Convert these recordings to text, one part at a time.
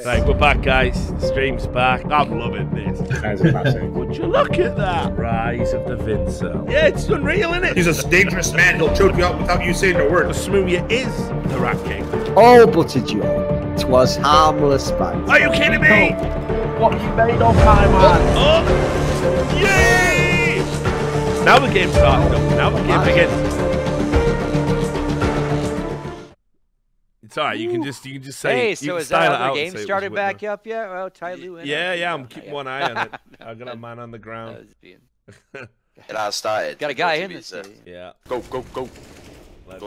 Right, we're back, guys. The stream's back. I'm loving this. That is a classic. Would you look at that? Rise of the Vincel. Yeah, it's unreal, isn't it? He's a dangerous man. He'll choke you out without you saying a word. Smoothie is the Rat King. Oh, but a joke. 'Twas harmless banter. Are you kidding me? What you made of my man? Oh! Yay! Now the game's starting up. Now the game begins. It's alright, you can just say. Hey, so is that other game started back up yet? Well, TyLoo in. Yeah, I'm keeping one eye on it. I got a man on the ground. It has started. Got a guy in this. Yeah. Go. Let's Go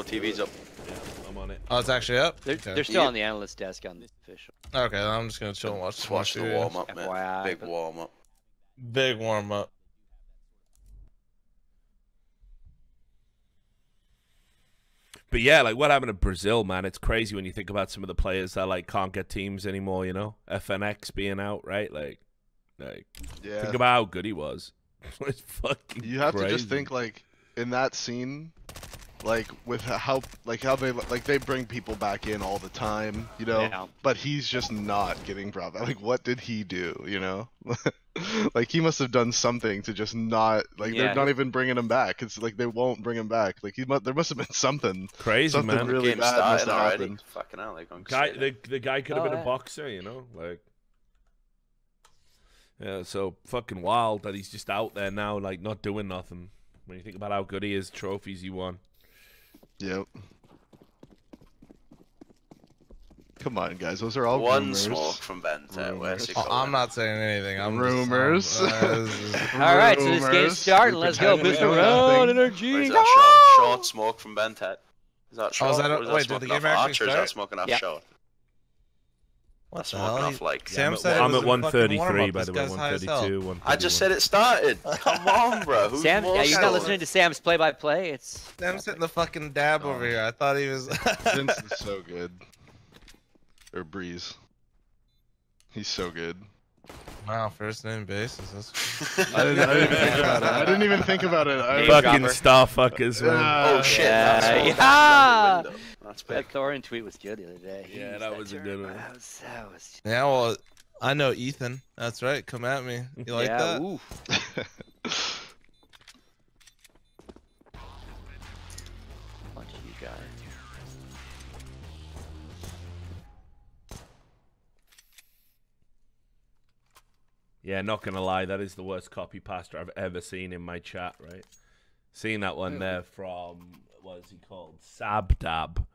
TV's up. Yeah, I'm on it. Oh, it's actually up? They're still on the analyst desk on the official. Okay, then I'm just gonna chill and watch the warm up, man. FYI, Big warm up. Big warm up. But yeah, like what happened to Brazil, man? It's crazy when you think about some of the players that like can't get teams anymore. You know, FNX being out, right? Like, yeah. think about how good he was. It's fucking. You have crazy. to just think like in that scene, like with how they bring people back in all the time, you know. Yeah. But he's just not getting brought back. Like, what did he do? You know. Like he must have done something to just not like they're not even bringing him back. It's like they won't bring him back. Like there must have been something crazy, something man. really Game bad must started have already. happened. Fucking hell, like The guy could have been yeah. a boxer, you know, like. Yeah, so fucking wild that he's just out there now, like not doing nothing. When you think about how good he is, trophies he won. Yep. Come on, guys. Those are all one rumors. smoke from Benta. Where's he Oh, going? I'm not saying anything. I'm Rumors. Just, All right, so this game's Rumors. starting. Let's go, Pretending boost we around, know NRG. Where's that short smoke from Bentet? Is that short? is that or is wait, did smoking the off game actually Archer? Is that start? smoking off Yeah. short? What That's the smoking hell? off like. Sam I'm said at, it I'm was at a fucking 133 warm-up. by This the way, guy's high as hell. 132, 131. I just said it started. Come on, bro. Who's Sam, more yeah, you're not solid? listening to Sam's play-by-play. It's Sam's hitting the fucking dab over here. I thought he was. Vince is so good. Or Breeze. He's so good. Wow, first name basis. That's... I didn't even think about it. I didn't even think about it. Name Fucking dropper. star fuckers, man. Oh shit! Yeah, That's yeah. yeah. That's big. that Thorin tweet was good the other day. He Yeah, used that was a term. good one. That was Yeah, well, I know Ethan. That's right. Come at me. You like yeah, that? ooh. Bunch of you guys. Yeah, not gonna lie, that is the worst copy pasta I've ever seen in my chat, right? Seeing that one there from, what is he called? Sabdab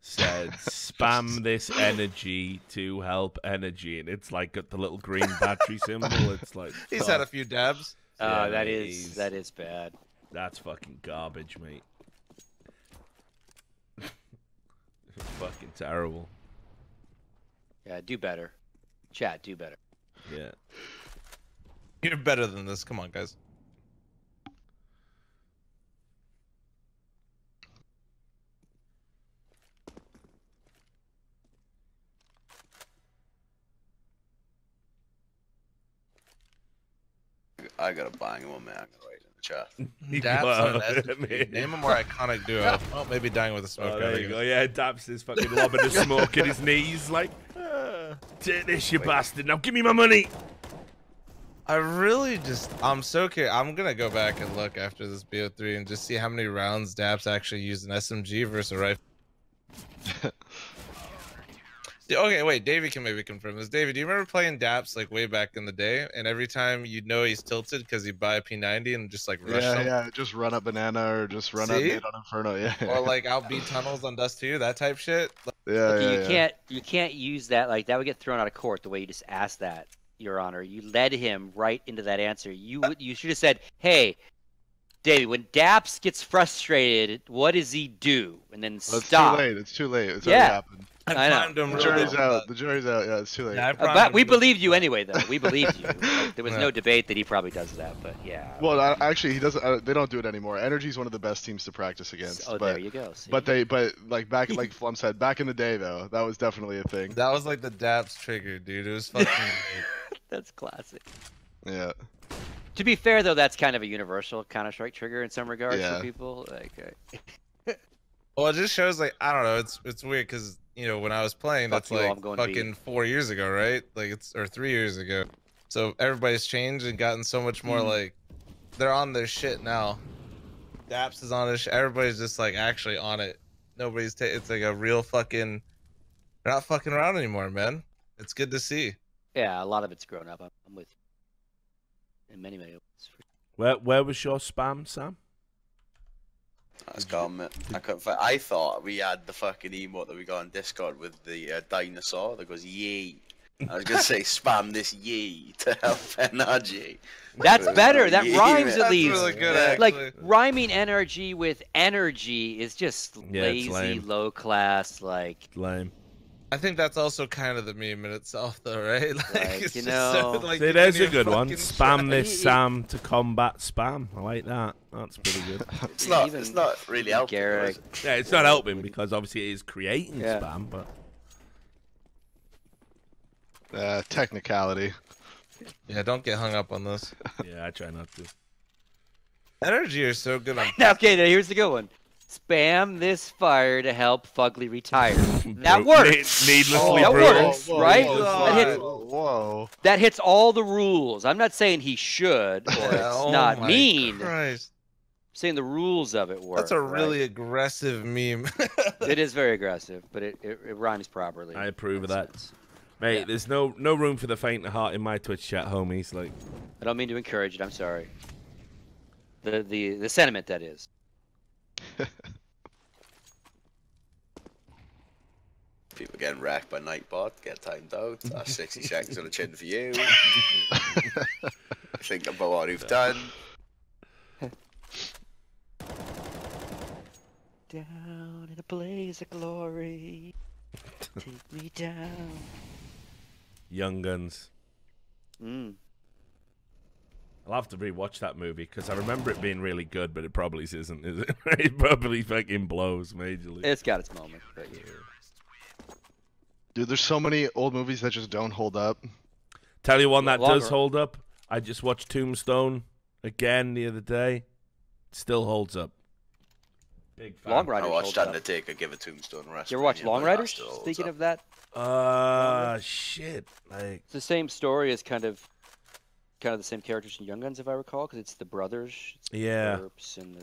said, spam this energy to help energy. And it's like got the little green battery symbol. It's like, He's had a few dabs. Oh, Yeah, that he's- is bad. That's fucking garbage, mate. Fucking terrible. Yeah, do better. Chat, do better. Yeah. You're better than this. Come on, guys. I got a bang one, man. I'm gonna write in the chat. Daps Well, and SG. Name a more iconic duo. Oh, maybe dying with a smoke. Oh, there you go. Yeah, Daps is fucking lobbing a smoke in his knees, like, take this, you bastard. Now give me my money. I really just, I'm so curious. I'm gonna go back and look after this BO3 and just see how many rounds Daps actually used an SMG versus a rifle. Okay, wait, Davey can maybe confirm this. Davey, do you remember playing Daps like way back in the day? And every time you know he's tilted because you buy a P90 and just like rush Yeah, them? yeah. Just run up banana or just run up See? mid on Inferno. Yeah. Or like outbeat tunnels on Dust 2, that type shit? yeah, Okay, yeah, you can't use that. Like that would get thrown out of court the way you just asked that, Your Honor. You led him right into that answer. You should have said, "Hey, Davey, when Daps gets frustrated, what does he do?" And then Well, it's stop. too late. It's too late. It's Yeah. already happened. I know. primed him The real jury's good. out. The jury's out. Yeah, it's too late. Yeah, I primed But him we real good. believed you anyway, though. We believed you. Like, there was Yeah. no debate that he probably does that, but yeah. Well, actually, he doesn't. They don't do it anymore. Energy's one of the best teams to practice against. Oh, but, there you go. See? But like back, like fl0m said, back in the day though, that was definitely a thing. That was like the Daps trigger, dude. It was fucking great. That's classic. Yeah. To be fair, though, that's kind of a universal Counter-Strike trigger in some regards Yeah. for people. Like, Well, it just shows like I don't know. It's weird because you know when I was playing, Fuck that's you all, like I'm going fucking B. 4 years ago, right? Like or 3 years ago. So everybody's changed and gotten so much more like they're on their shit now. Daps is on his shit. Everybody's just like actually on it. Nobody's it's like a real fucking. They're not fucking around anymore, man. It's good to see. Yeah, a lot of it's grown up. I'm with you. In many ways. Where was your spam, Sam? That's gone, mate. I thought we had the fucking emote that we got on Discord with the dinosaur that goes yay. I was gonna say spam this yay to help NRG. That's better. That Yay, rhymes man. at least. Really good, Yeah. actually. Like rhyming NRG with energy is just Yeah, it's lazy, lame. low class. Like Lame. I think that's also kind of the meme in itself, though, right? Like, it's you just know. so, like, See, there's a giving you good one. fucking Spam shit. this Sam to combat spam. I like that. That's pretty good. It's not. Even It's not really helping. though, Garrick. is it? Yeah, it's not helping because obviously it is creating Yeah. spam, but Technicality. Yeah, don't get hung up on this. yeah, I try not to. Energy are so good on. Now, okay, now here's the good one. Spam this fire to help Fugly retire. That Bru- works. Needlessly that brutal. works, right? That hits- Whoa. That hits all the rules. I'm not saying he should or it's Oh not my mean. I'm Christ. saying the rules of it work. That's a right? really aggressive meme. It is very aggressive, but it rhymes properly. I approve of in a that. sense. Mate, Yeah. there's no room for the faint of heart in my Twitch chat, homies. Like, I don't mean to encourage it. I'm sorry. The sentiment that is. People getting wrecked by Nightbot, get timed out. That's 60 seconds on the chin for you. Think about what you've done. Down in a blaze of glory, take me down. Young Guns. Mm. I'll have to rewatch that movie because I remember it being really good, but it probably isn't, is it? It probably fucking blows majorly. It's got its moment, but yeah. Dude, there's so many old movies that just don't hold up. Tell you one that Longer. does hold up. I just watched Tombstone again the other day. Still holds up. Big fan. Long I Riders. watched holds up. Undertaker give a tombstone rest. You ever watch Long Riders? Speaking of that, Shit. Like, it's the same story as kind of the same characters in Young Guns, if I recall, because it's the brothers. It's the Yeah. Burps and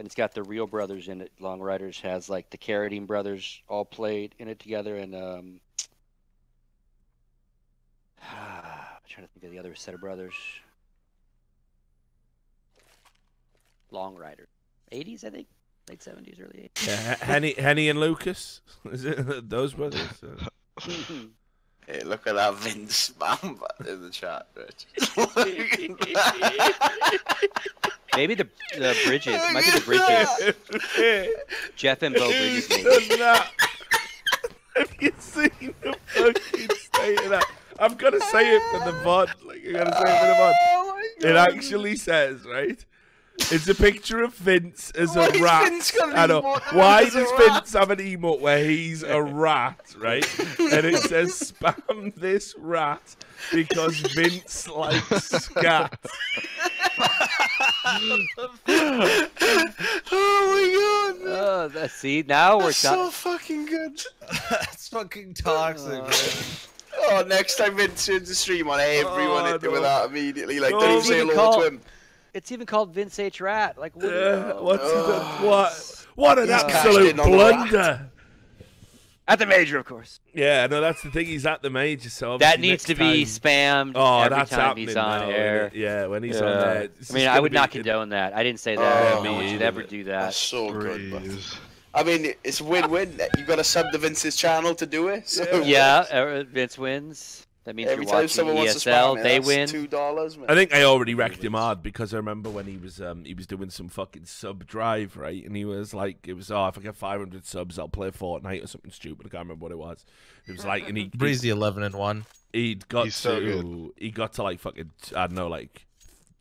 it's got the real brothers in it. Long Riders has like the Carradine brothers all played in it together, and I'm trying to think of the other set of brothers. Long Rider, 80s, I think, late 70s, early 80s. yeah, Henny and Lucas. Is it those brothers? Hey, look at that Vince spam in the chat, Rich. Maybe the Bridges. It might be the Bridges. Jeff and Bo Bridges. Maybe. Does not. Have you seen the fucking state of that? I'm gonna say it for the VOD. Like, I'm gonna say it for the VOD. It actually says, right? It's a picture of Vince as a rat. I know. Why does Vince have an emote where he's a rat, right? And it says spam this rat because Vince likes scat. Oh my god! See, now we're That's so fucking good. That's fucking toxic, man. Oh, next time Vince turns the stream on, everyone hit him with that immediately. Like, No, don't even it's say even hello called- to him. It's even called Vince H. Rat. Like, what? What's he done? What an He's cashed absolute in on the rat. blunder. At the major, of course. Yeah, no, that's the thing. He's at the major, so That obviously needs next to be time- spammed Oh, every that's time happening he's on now, air. Yeah, when he's Yeah. on there. it's I mean, just I gonna would be- not condone that. I didn't say Oh, that. me No one should either. ever do that. That's so good, but Please. I mean, it's win-win. You got to sub to Vince's channel to do it. So Yeah, Vince wins. That means every you're time watching someone wants to ESL. spam it, They that's win. $2, man. I think I already wrecked him hard because I remember when he was doing some fucking sub drive, right? And he was like, it was, if I get 500 subs, I'll play Fortnite or something stupid. I can't remember what it was. It was like, and Breezy 11-1. he He's so good. got to like fucking, I don't know, like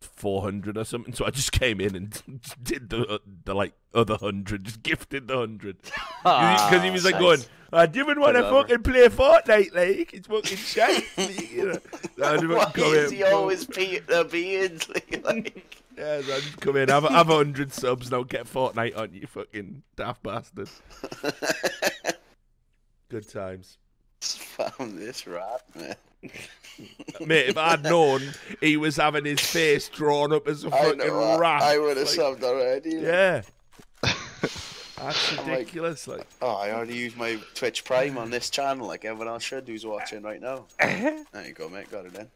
400 or something. So I just came in and did the like other 100, just gifted the 100 because he was like going, I didn't want to fucking play Fortnite, like it's fucking shit. You know? So I didn't Why come is in. he always Peter Beardsley? Like, Yeah, so just come in, have 100 subs, don't get Fortnite on you, fucking daft bastard. Good times. Found this rat, man. Mate, if I'd known he was having his face drawn up as a fucking rat, I would have subbed already. Yeah. That's ridiculous. Like, oh, I already used my Twitch Prime on this channel, like everyone else should who's watching right now. There you go, mate. Got it in.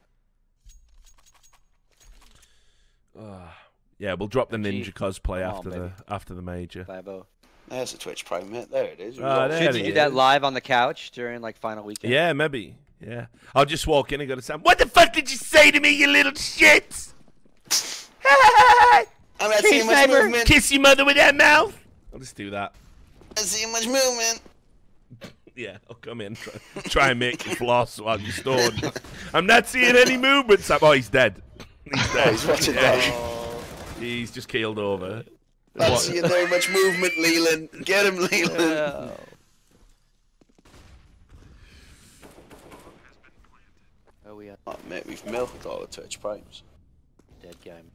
yeah, we'll drop the ninja cosplay on, after the major. Bibo. There's a Twitch Prime, mate. There it is. Should you do that live on the couch during like final weekend? Yeah, maybe. Yeah, I'll just walk in and go to Sam. What the fuck did you say to me, you little shit? I'm not seeing much movement. Kiss your mother with that mouth. I'll just do that. I'm not seeing much movement. Yeah, I'll come in, try and make you floss while you're stoned. I'm not seeing any movement, Sam. Oh, he's dead. He's dead. He's watching that. He's just keeled over. Not seeing very much movement, Leland. Get him, Leland. Oh, mate, we've milked all the Twitch Primes. Dead game.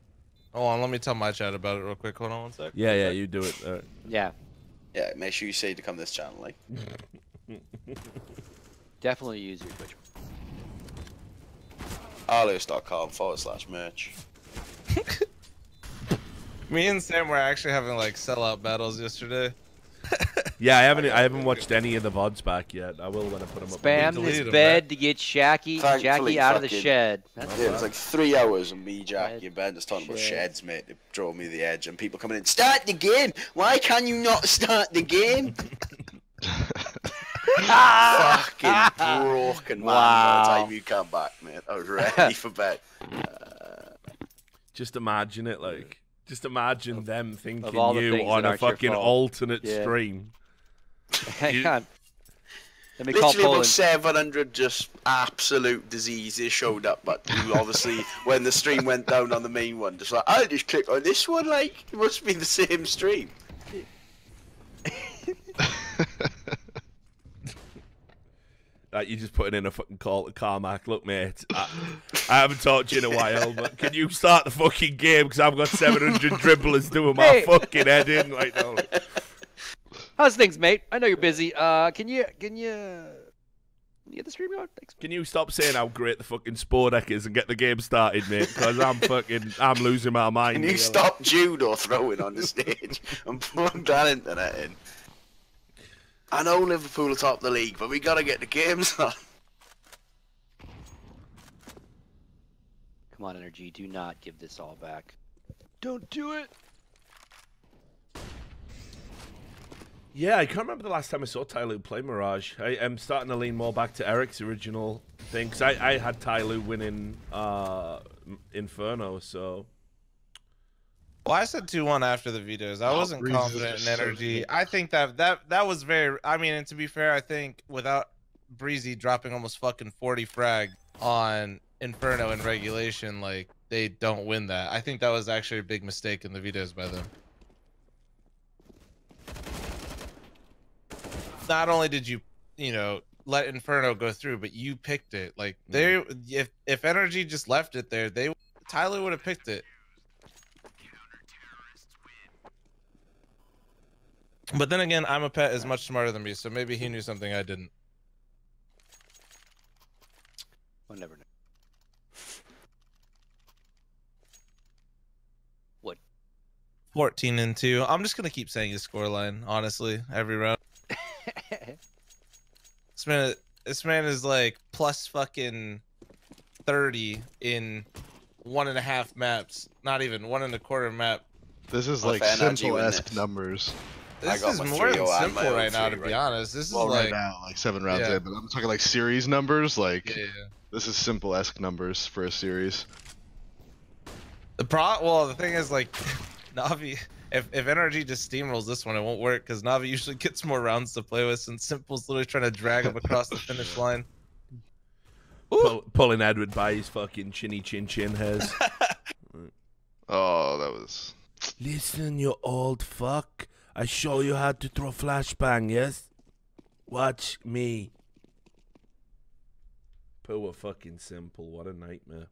Hold on, let me tell my chat about it real quick. Hold on one sec. Yeah, you do it. Yeah. Yeah, make sure you say to come to this channel, like. Definitely use your Twitch. Arlos.com/merch. Me and Sam were actually having like sellout battles yesterday. Yeah, I haven't watched any of the VODs back yet. I will when I put them up. Spam his bed to get Jackie out of the shed. Yeah, it's like 3 hours of me, Jackie, in bed just talking about sheds, mate. They drove me the edge, and people coming in. Start the game. Why can you not start the game? Fucking broken, man. By the time you come back, mate, I was ready for bed. Just imagine it, like. Just imagine them thinking all the you on a fucking alternate Yeah. stream. Hang on. Let me call Literally about Poland. 700 just absolute diseases showed up, but you obviously, when the stream went down on the main one, just like, I'll just click on this one, like, it must be the same stream. Like, you're just putting in a fucking call to Carmack. Look, mate, I haven't talked to you in a while, but can you start the fucking game? Because I've got 700 dribblers doing my fucking head in right now. How's things, mate? I know you're busy. Can you get the stream going? Thanks. Can you stop saying how great the fucking sport deck is and get the game started, mate? Because I'm losing my mind. Can you really. stop judo throwing on the stage and plug that internet in? I know Liverpool are top of the league, but we gotta get the games on. Come on, NRG. Do not give this all back. Don't do it. Yeah, I can't remember the last time I saw TyLoo play Mirage. I'm starting to lean more back to Eric's original thing, because I had TyLoo winning Inferno, so... Well, I said 2-1 after the videos. I wasn't confident in NRG. I think that was very... I mean, and to be fair, I think without Breezy dropping almost fucking 40 frag on Inferno in regulation, like, they don't win that. I think that was actually a big mistake in the videos by them. Not only did you let Inferno go through, but you picked it. Like, if NRG just left it there, TyLoo would have picked it. But then again, I'm a pet is much smarter than me, so maybe he knew something I didn't. We'll never know. What? 14-2. I'm just gonna keep saying his scoreline, honestly, every round. This man is like plus fucking 30 in 1.5 maps. Not even 1.25 map. This is like simple-esque numbers. This is more than simple right now, to be honest. This is like right now, like 7 rounds in, but I'm talking like series numbers. Like yeah. This is simple-esque numbers for a series. The thing is, like, Navi, if NRG just steamrolls this one, it won't work because Navi usually gets more rounds to play with, since Simple's literally trying to drag him across the finish line. Pulling Edward by his fucking chinny chin chin hairs. Oh, that was. Listen, you old fuck. I show you how to throw flashbang, yes? Watch me. Poor fucking Simple. What a nightmare.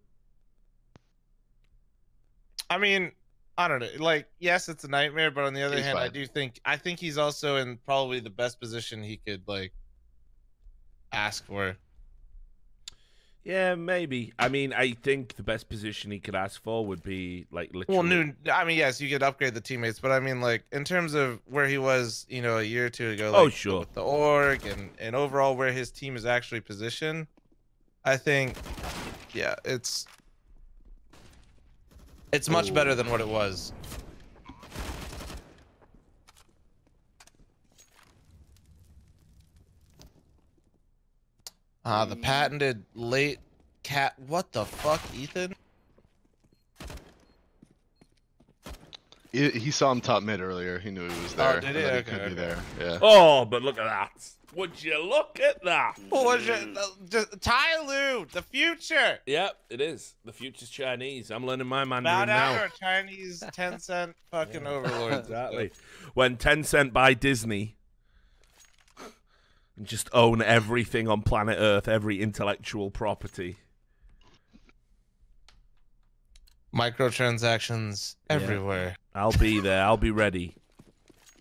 I mean, I don't know. Like, yes, it's a nightmare, but on the other He's hand, fine. I think he's also in probably the best position he could like ask for. Yeah, maybe. I mean, I think the best position he could ask for would be like literally. Well, I mean, yes, you could upgrade the teammates, but I mean, like in terms of where he was, you know, a year or two ago, like, Oh, sure. with the org and overall where his team is actually positioned, I think, yeah, it's much better than what it was. The patented late cat. What the fuck, Ethan? He saw him top mid earlier. He knew he was there. did and he? that Okay, could be okay. there. Yeah. Oh, but look at that! Would you look at that? What was it? Just TyLoo, the future. Yep, it is. The future's Chinese. I'm learning my Mandarin Bow down now. to our Chinese 10-cent fucking overlords. Exactly. When Tencent buy Disney and just own everything on planet Earth, every intellectual property. Microtransactions everywhere. I'll be there. I'll be ready.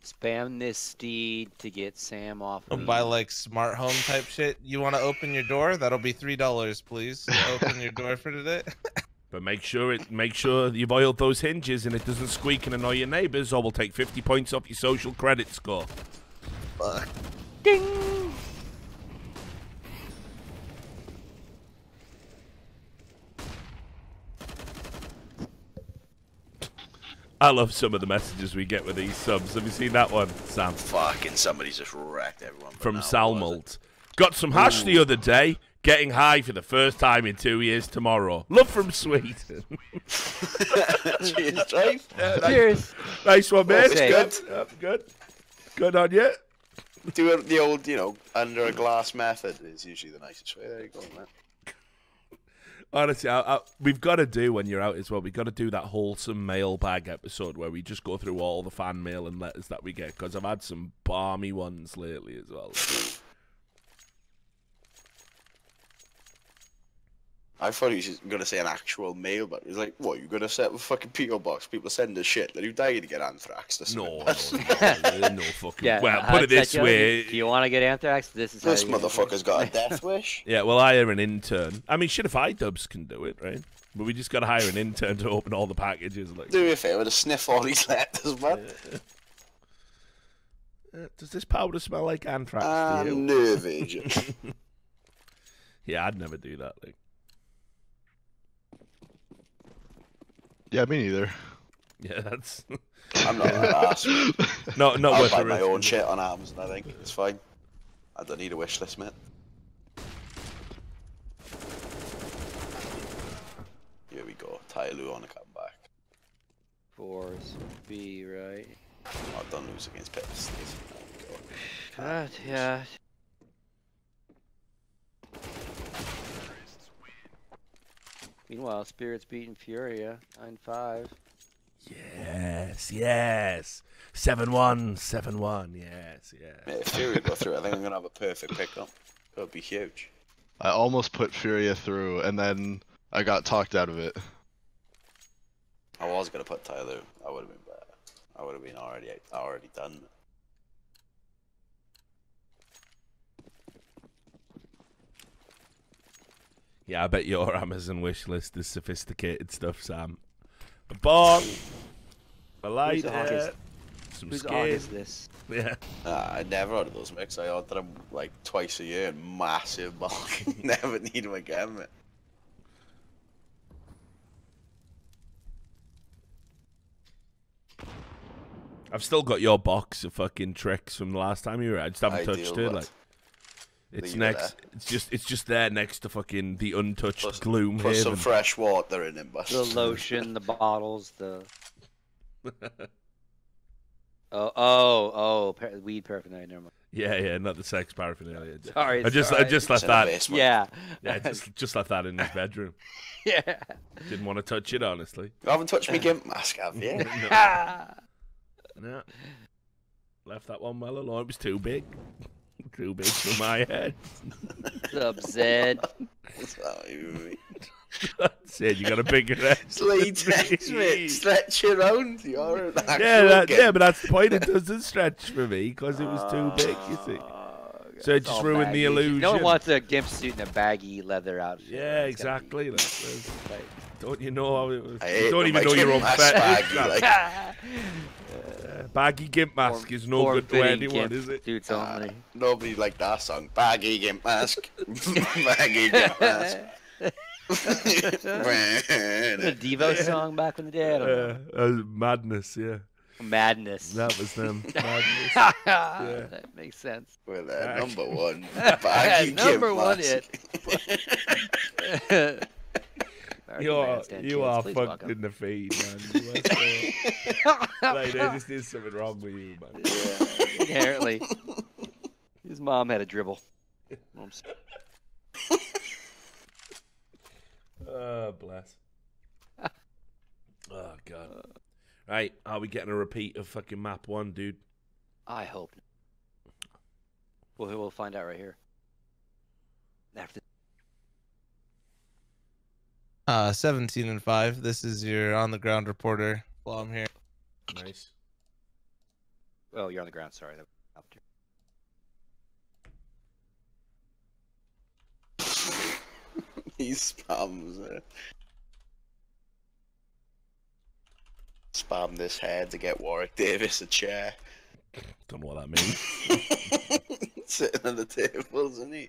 Spam this steed to get Sam off. me. Buy like smart home type shit. You want to open your door? That'll be $3, please. Open your door for today. But make sure you've oiled those hinges and it doesn't squeak and annoy your neighbors, or we'll take 50 points off your social credit score. Fuck. Ding! I love some of the messages we get with these subs. Have you seen that one, Sam? Fucking somebody's just wrecked everyone. but From now, what was Salmold. Got some hash the other day. Getting high for the first time in 2 years tomorrow. Love from Sweden. it? Cheers, Dave. Cheers. Nice one, mate. Well Good. said. Yep, good. Good on you. Do it the old, under a glass method is usually the nicest way. There you go, man. Honestly, we've got to do, when you're out as well, we've got to do that wholesome mailbag episode where we just go through all the fan mail and letters that we get, because I've had some balmy ones lately as well. I thought he was going to say an actual mail, but he's like, what, you're going to set up a fucking P.O. box? People send us shit. Then you dying to get anthrax. No, no. no fucking... Yeah, well, put it this way. Do you want to get anthrax? This is how This you get motherfucker's got a death wish. Yeah, we'll hire an intern. I mean, shit, if iDubbbz can do it, right? But we just got to hire an intern to open all the packages. Like, Do me a favour to sniff all these letters, man. does this powder smell like anthrax to you? Nerve agent. Yeah, I'd never do that. Like, Yeah, me neither. yeah, that's I'm not gonna ask. not I'll worth buy the my risk. own shit on Amazon, I think. It's fine. I don't need a wish list, mate. Here we go. TyLoo on a comeback. Force B, right? Oh, don't lose against Pips. There we go. God, yeah. Meanwhile, Spirit's beating Furia 9-5. Yes. 7-1, 7-1. Yes. Mate, if Fury go through, I think I'm gonna have a perfect pickup. That'd be huge. I almost put Furia through, and then I got talked out of it. I was gonna put TyLoo. I would have been better. I would have been already done. Yeah, I bet your Amazon wish list is sophisticated stuff, Sam. A bong, a lighter, some Whose skin. odd is this? Yeah. I never ordered those mix. I ordered them like twice a year in massive bulk. Never need them again, mate. I've still got your box of fucking tricks from the last time you were here. I just haven't Ideal, touched it. but Like, it's leave it next. It's just there next to fucking the untouched Plus- gloom Put some haven. fresh water in it, but The lotion, the bottles, the weed paraphernalia. Never mind. Yeah, not the sex paraphernalia. Sorry, I just sorry. left It's in the that. basement. Yeah. Yeah, just left that in his bedroom. Yeah. Didn't want to touch it, honestly. You haven't touched me gimp mask, have you? No. Left that one well alone. It was too big. Too big for my head. What's up, Zed? That's how you mean. Said you got a bigger head. Sleep text, mate. Stretch around. You're an actual Yeah, but that's the point. It doesn't stretch for me because it was too big, you see. So it just ruined the illusion. No one wants a gimp suit and a baggy leather outfit. Yeah, right? exactly. Don't you know how it was? I You hate don't when even my know your own gimp mask fetish. baggy, Baggy gimp mask is no good to Form-fitting anyone, gimp is it? Suits only. Nobody liked that song. Baggy gimp mask. Baggy gimp mask. The Devo song back in the day. I don't know. Madness, yeah. Madness. That was them. Madness. Yeah. That makes sense. Well, number one. Baggy Number gimp one mask. hit. You are Please fucked welcome. in the feed, man. Like, there just is something wrong with you, man. Yeah, inherently. His mom had a dribble. Oops. Oh, bless. Oh, God. Right, are we getting a repeat of fucking map 1, dude? I hope. We'll find out right here. After 17-5. This is your on the ground reporter. While I'm here. Nice. Oh, you're on the ground. Sorry. He spams it. Spam this head to get Warwick Davis a chair. Don't know what that means. Sitting on the table, isn't he?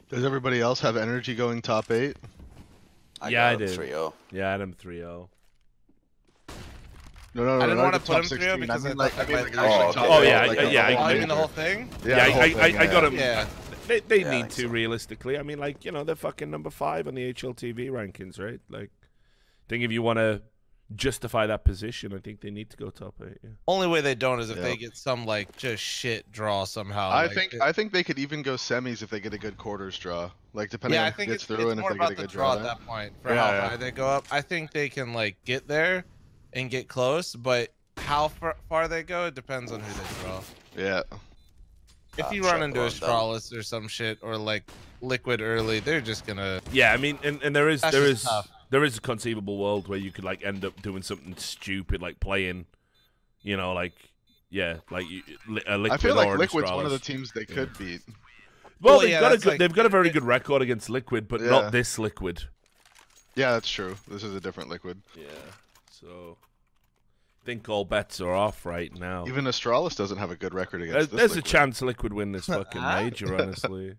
Does everybody else have energy going top 8? Yeah, I got do. 3-0. Yeah, Adam 3-0. No, I didn't not want to the put top him 3-0 16. because I I mean, thought that might like, lose. actually top Oh, eight, yeah, like, yeah, the whole I thing. mean the whole thing. Yeah, the whole thing, I got him. Yeah. They Yeah, I need think to, so. realistically. I mean, like, you know, they're fucking number 5 on the HLTV rankings, right? Like, I think if you want to justify that position, I think they need to go top 8, yeah. Only way they don't is if Yeah. they get some like just shit draw somehow. I like, think they could even go semis if they get a good quarters draw. Like depending yeah, on I who think gets it's through and if more they get about a the good draw draw. at that point for Yeah, how yeah. high they go up. I think they can like get there and get close, but how far they go, it depends on who they draw. Yeah. If you Shut run into a the one down. Strawless or some shit or like Liquid early, they're just gonna. Yeah, I mean, and there is That's just tough. there is a conceivable world where you could like end up doing something stupid, like playing, you know, like like a Liquid I feel or like an Liquid's one of the Astralis. teams they could beat. Well, Well, they've yeah, got that's like- they've got a very good record against Liquid, but Yeah. not this Liquid. Yeah, that's true. This is a different Liquid. Yeah, so I think all bets are off right now. Even Astralis doesn't have a good record against this There's a Liquid. chance Liquid win this fucking major, honestly.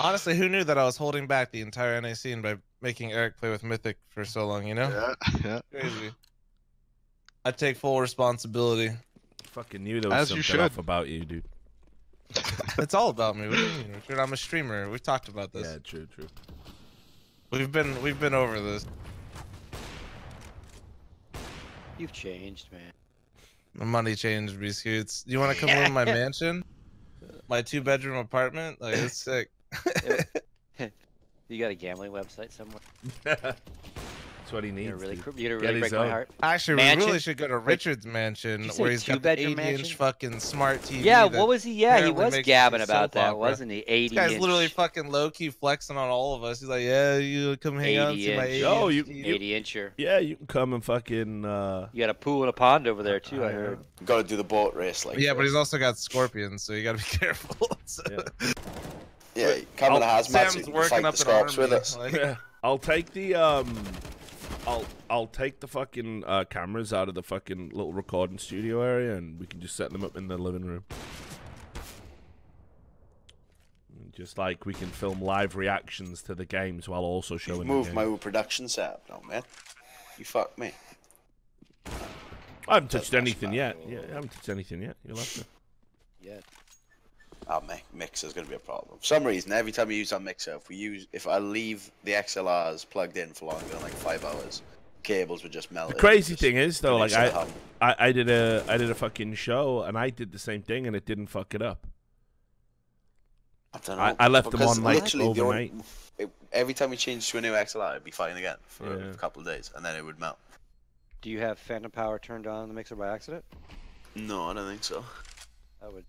Honestly, who knew that I was holding back the entire NA scene by making Eric play with Mythic for so long? You know, Yeah, yeah. crazy. I take full responsibility. Fucking knew there was As you something off should. about you, dude. It's all about me. What do you mean, Richard? I'm a streamer. We've talked about this. Yeah, true. We've been over this. You've changed, man. The money changed, SirScoots. You want to come live in my mansion? My 2-bedroom apartment? Like, it's sick. You got a gambling website somewhere? That's what he needs. You're really, dude. you're Get really his break my own. heart. Actually, Mansion? we really should go to Richard's mansion Did you say where he's got the 2-bedroom 80-inch mansion? fucking smart TV. Yeah, that what was he? Yeah, he apparently was makes gabbing it about soap that, opera. wasn't he? 80 This guy's inch. literally fucking low-key flexing on all of us. He's like, yeah, you come hang out and see my 80 80 inch. Oh, inch you- TV. 80 incher. Yeah, you can come and fucking. You got a pool and a pond over there too. I heard. Got to do the boat race like. Yeah, but this. he's also got scorpions, so you gotta be careful. Yeah. Yeah, come in a hazmat Sam's suit and working fight up the an scorps army. with us. Like, I'll take the I'll take the fucking cameras out of the fucking little recording studio area, and we can just set them up in the living room. Just like we can film live reactions to the games while also showing. You've the moved game. my whole production setup now, man. You fuck me. I haven't touched That's anything bad. yet. Yeah, I haven't touched anything yet. You'll have to. Yeah. Our mixer's gonna be a problem. For some reason, every time we use our mixer, if I leave the XLRs plugged in for longer than like 5 hours, cables would just melt. The crazy thing is though, like finish it hum. I did a fucking show and I did the same thing and it didn't fuck it up. I don't know. I left them Because on like literally the overnight. every time we changed to a new XLR, it'd be fine again for Yeah. a couple of days, and then it would melt. Do you have phantom power turned on in the mixer by accident? No, I don't think so. I would.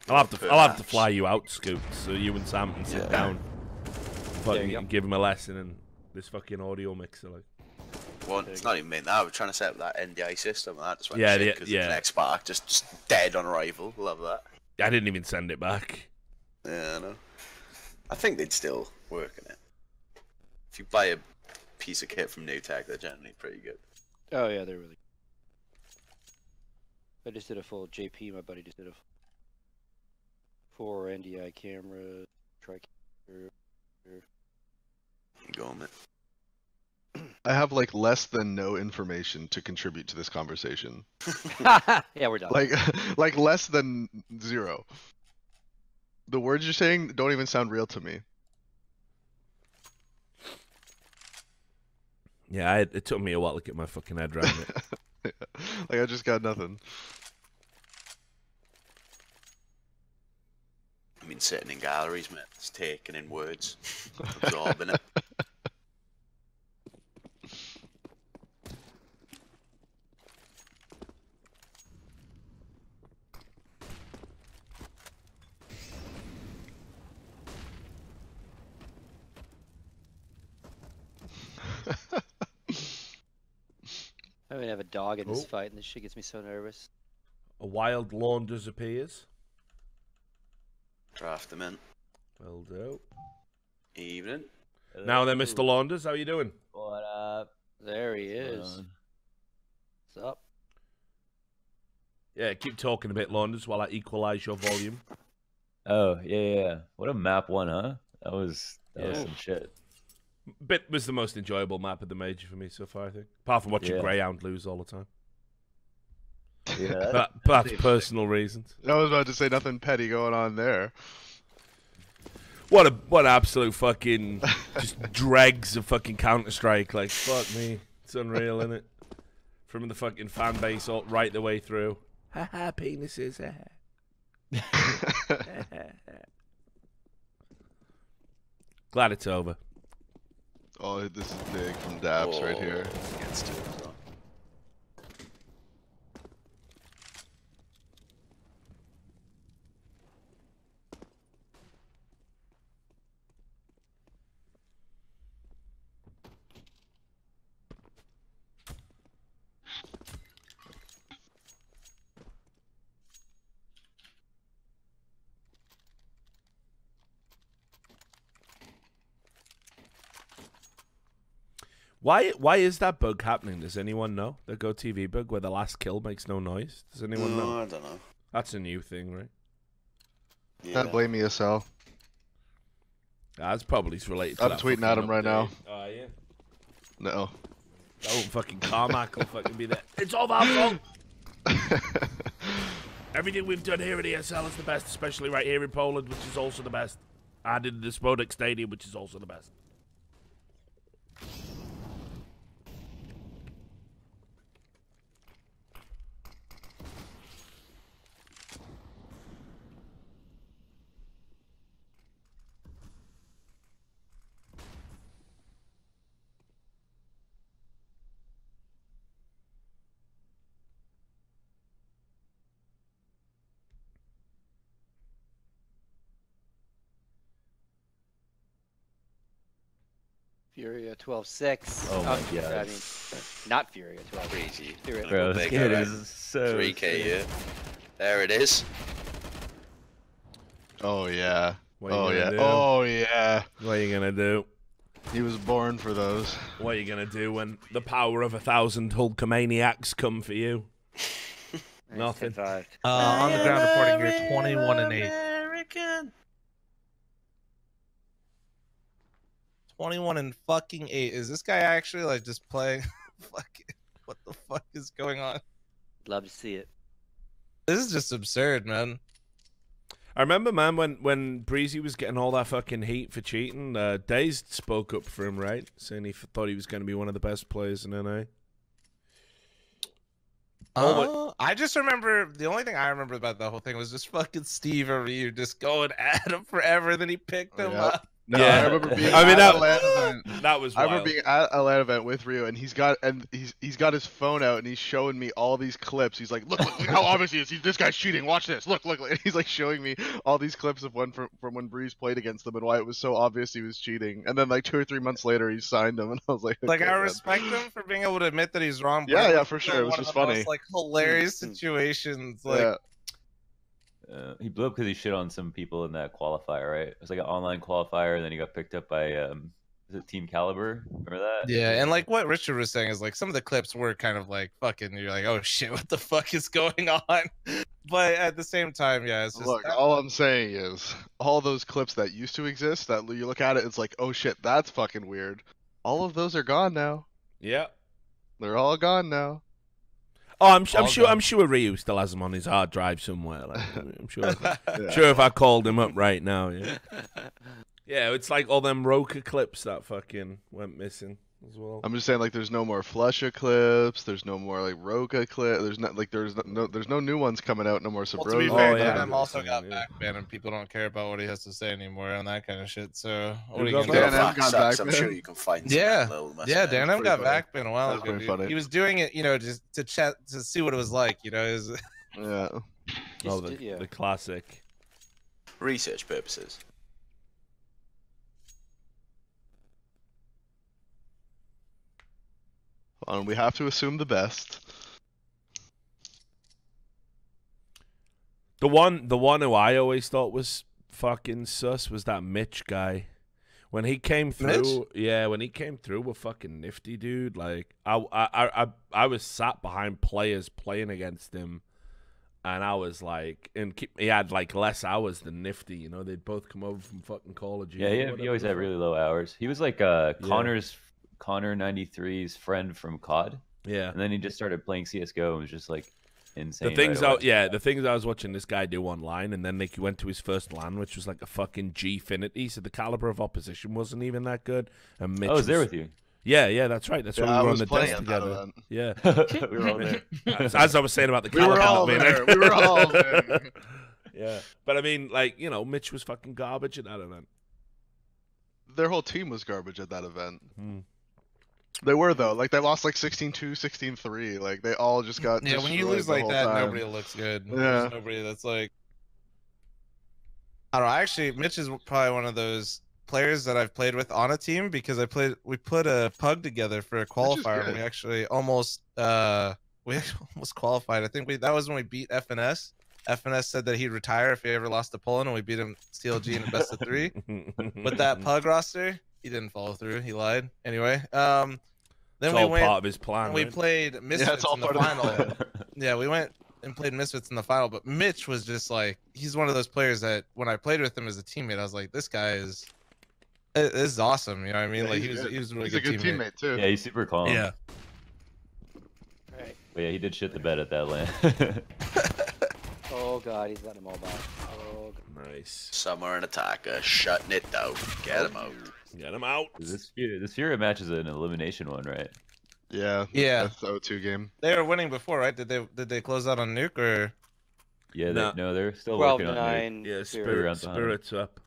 I'll have to fly you out, Scoot, so you and Sam can sit down. Fucking you go. give him a lesson in this fucking audio mixer, like. Well, it's not even that. We're trying to set up that NDI system, and that just went Yeah, shit because yeah. the next spark just dead on arrival. Love that. I didn't even send it back. Yeah, I know. I think they'd still work in it. If you buy a piece of kit from New Tech, they're generally pretty good. Oh yeah, they're really. I just did a full JP. My buddy just did a 4 NDI cameras, tri-camera. Go on it. I have like less than no information to contribute to this conversation. Yeah, we're done. Like less than 0. The words you're saying don't even sound real to me. Yeah, it took me a while to get my fucking head around it. Like I just got nothing. I mean, sitting in galleries, man, it's taking in words, absorbing it. I don't even have a dog in this fight, and this shit gets me so nervous. A wild lawn disappears. Draft them in. Will do. Evening. Now then, Mr. Launders, how you doing? What up? There he is. What's up? Yeah, keep talking a bit, Launders, while I equalize your volume. Oh, yeah. What a map one, huh? That was some shit. Bit was the most enjoyable map of the major for me so far, I think. Apart from watching Greyhound lose all the time. Yeah, But that's personal reasons. I was about to say nothing petty going on there. What absolute fucking just dregs of fucking Counter-Strike. Like, fuck me. It's unreal, isn't it? From the fucking fan base all right the way through. Haha, penises. Glad it's over. Oh, this is big from Daps right here. Against it as well. Why is that bug happening? Does anyone know? The Go TV bug where the last kill makes no noise? Does anyone know? I don't know. That's a new thing, right? Yeah. Can't blame ESL. That's probably related to I'm that tweeting fucking at him right now. update. Oh, yeah. No. That won't fucking Carmack will fucking be there. It's all our fault! Everything we've done here at ESL is the best, especially right here in Poland, which is also the best. And in the Spodek Stadium, which is also the best. Furia 12-6. Oh my God. I mean, not Furia 12. Crazy. Furia. Bro, this Big kid guy. is so 3K, sick. yeah. There it is. Oh yeah. What are Oh you yeah. gonna do? Oh yeah. What are you gonna do? He was born for those. What are you gonna do when the power of 1,000 Hulkamaniacs come for you? Nothing. 10-5. On the ground reporting here, 21-8. 21-8. Is this guy actually like just playing? What the fuck is going on? Love to see it. This is just absurd, man. I remember, man, when Breezy was getting all that fucking heat for cheating, Dazed spoke up for him, right? Saying he thought he was going to be one of the best players in NA. I just remember the only thing I remember about the whole thing was just fucking Steve or Ryu just going at him forever. Then he picked him up. No, Yeah. I remember being I mean, at that- a LAN event. That was I wild. remember being at a LAN event with Rio, and he's got his phone out, and he's showing me all these clips. He's like, look how obvious he is. This guy's cheating. Watch this. Look. And he's like showing me all these clips of one from when Breeze played against them, and why it was so obvious he was cheating. And then like 2 or 3 months later, he signed him, and I was like, Like okay, I man. respect him for being able to admit that he's wrong. But Yeah, it yeah, was for still sure. It was one just of the funny. most, like hilarious situations. Like Yeah. He blew up because he shit on some people in that qualifier, right? It was like an online qualifier, and then he got picked up by is it Team Caliber? Remember that? yeah, and like what Richard was saying is like some of the clips were kind of like fucking. You're like, oh shit, what the fuck is going on? But at the same time, yeah, it's just Look, all I'm saying is all those clips that used to exist, that you look at it, it's like, oh shit, that's fucking weird. All of those are gone now. Yeah. They're all gone now. Oh, I'm sure Ryu still has them on his hard drive somewhere. Like, I'm sure. Yeah. Sure, if I called him up right now, yeah. Yeah, it's like all them Roker clips that fucking went missing as well. I'm just saying, like, there's no more Flusha clips. There's no more like Roka clip. There's not like there's no new ones coming out. No more Well, to be Sabrosa. fair, Oh, yeah. Dan also got Yeah. back banned, and people don't care about what he has to say anymore and that kind of shit. So what are you got gonna Dan do? M Fuck got sucks, back, I'm sure man. you can find Yeah. some little mess Yeah, around. Dan M got funny. back banned a while That's ago. pretty Dude. funny. He was doing it, just to chat to see what it was like. Is Yeah. Oh, Just- yeah. the classic. Research purposes. We have to assume the best. The one who I always thought was fucking sus was that Mitch guy. When he came through, when he came through with fucking nifty, dude. Like I was sat behind players playing against him, and I was like, he had like less hours than Nifty. They'd both come over from fucking Call of Duty. Yeah, he always had really low hours. He was like Connor 93's friend from COD. Yeah. And then he just started playing CS:GO and was just like insane. The things right away. the things I was watching this guy do online, and then he went to his first LAN, which was like a fucking Gfinity, so the caliber of opposition wasn't even that good. And Mitch I was there with you. Yeah, that's right. That's why I we were on was the playing desk at that together. event. Yeah. We were all there. As I was saying about the We were caliber all being there. We were all there. Yeah. But I mean, like, Mitch was fucking garbage at that event. Their whole team was garbage at that event. Hmm. They were though. Like they lost like 16-2, 16-3. Like they all just got. yeah, when you destroyed lose the like whole that, time. nobody looks good. Yeah. There's nobody that's like. I don't know. Actually, Mitch is probably one of those players that I've played with on a team because we put a pug together for a is qualifier. And good. we actually almost qualified. I think that was when we beat FNS. FNS said that he'd retire if he ever lost to Poland, and we beat him CLG in a best of 3. With that pug roster, he didn't follow through. He lied. Anyway, then It's we all went. part of his plan. We right? played Misfits it's all in the part of the final. plan. Yeah, we went and played Misfits in the final, but Mitch was just like, he's one of those players that when I played with him as a teammate, I was like, this guy is awesome. You know what I mean? Yeah, like he's he was a really He's a good teammate too. Yeah, he's super calm. Yeah. Right. But yeah, he did shit the bed at that LAN. Oh god, he's got them all back. Oh, God. Nice. Summer and attacker shutting it down. Get him out. Get him out. this Fury match is an elimination one, right? Yeah. Yeah. That's the O2 game. They were winning before, right? Did they close out on Nuke or? Yeah, No. they're still 12 working on it. 9. Yeah, Spirit rounds behind him. Spirit's up.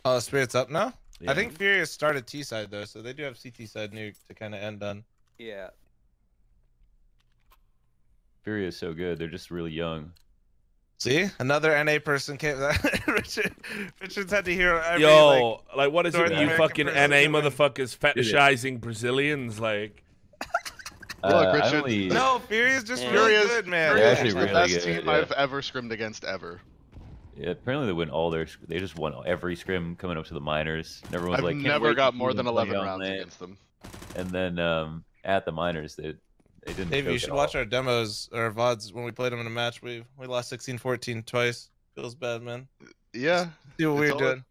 Oh, Spirit's up now. Yeah. I think Furious started T side though, so they do have CT side Nuke to kind of end on. Yeah. Fury is so good. They're just really young. See, another NA person came. Richard's had to hear every Yo, like, what is North it? You American fucking person NA doing- motherfuckers fetishizing Brazilians, like. Look, I Richard- only- No, Furious just Yeah. really Furious- good, man. They're Furious actually is the really best good, team yeah. I've ever scrimmed against ever. Yeah, apparently they win all their. They just won every scrim coming up to the minors. And everyone's I've like, "Can't never wait to got see more them than play 11 on rounds LAN." against them. And then at the minors, they didn't. Dave, choke you at should all. watch our demos or VODs when we played them in a match. We lost 16-14 twice. Feels bad, man. Yeah. See what It's we're all- doing.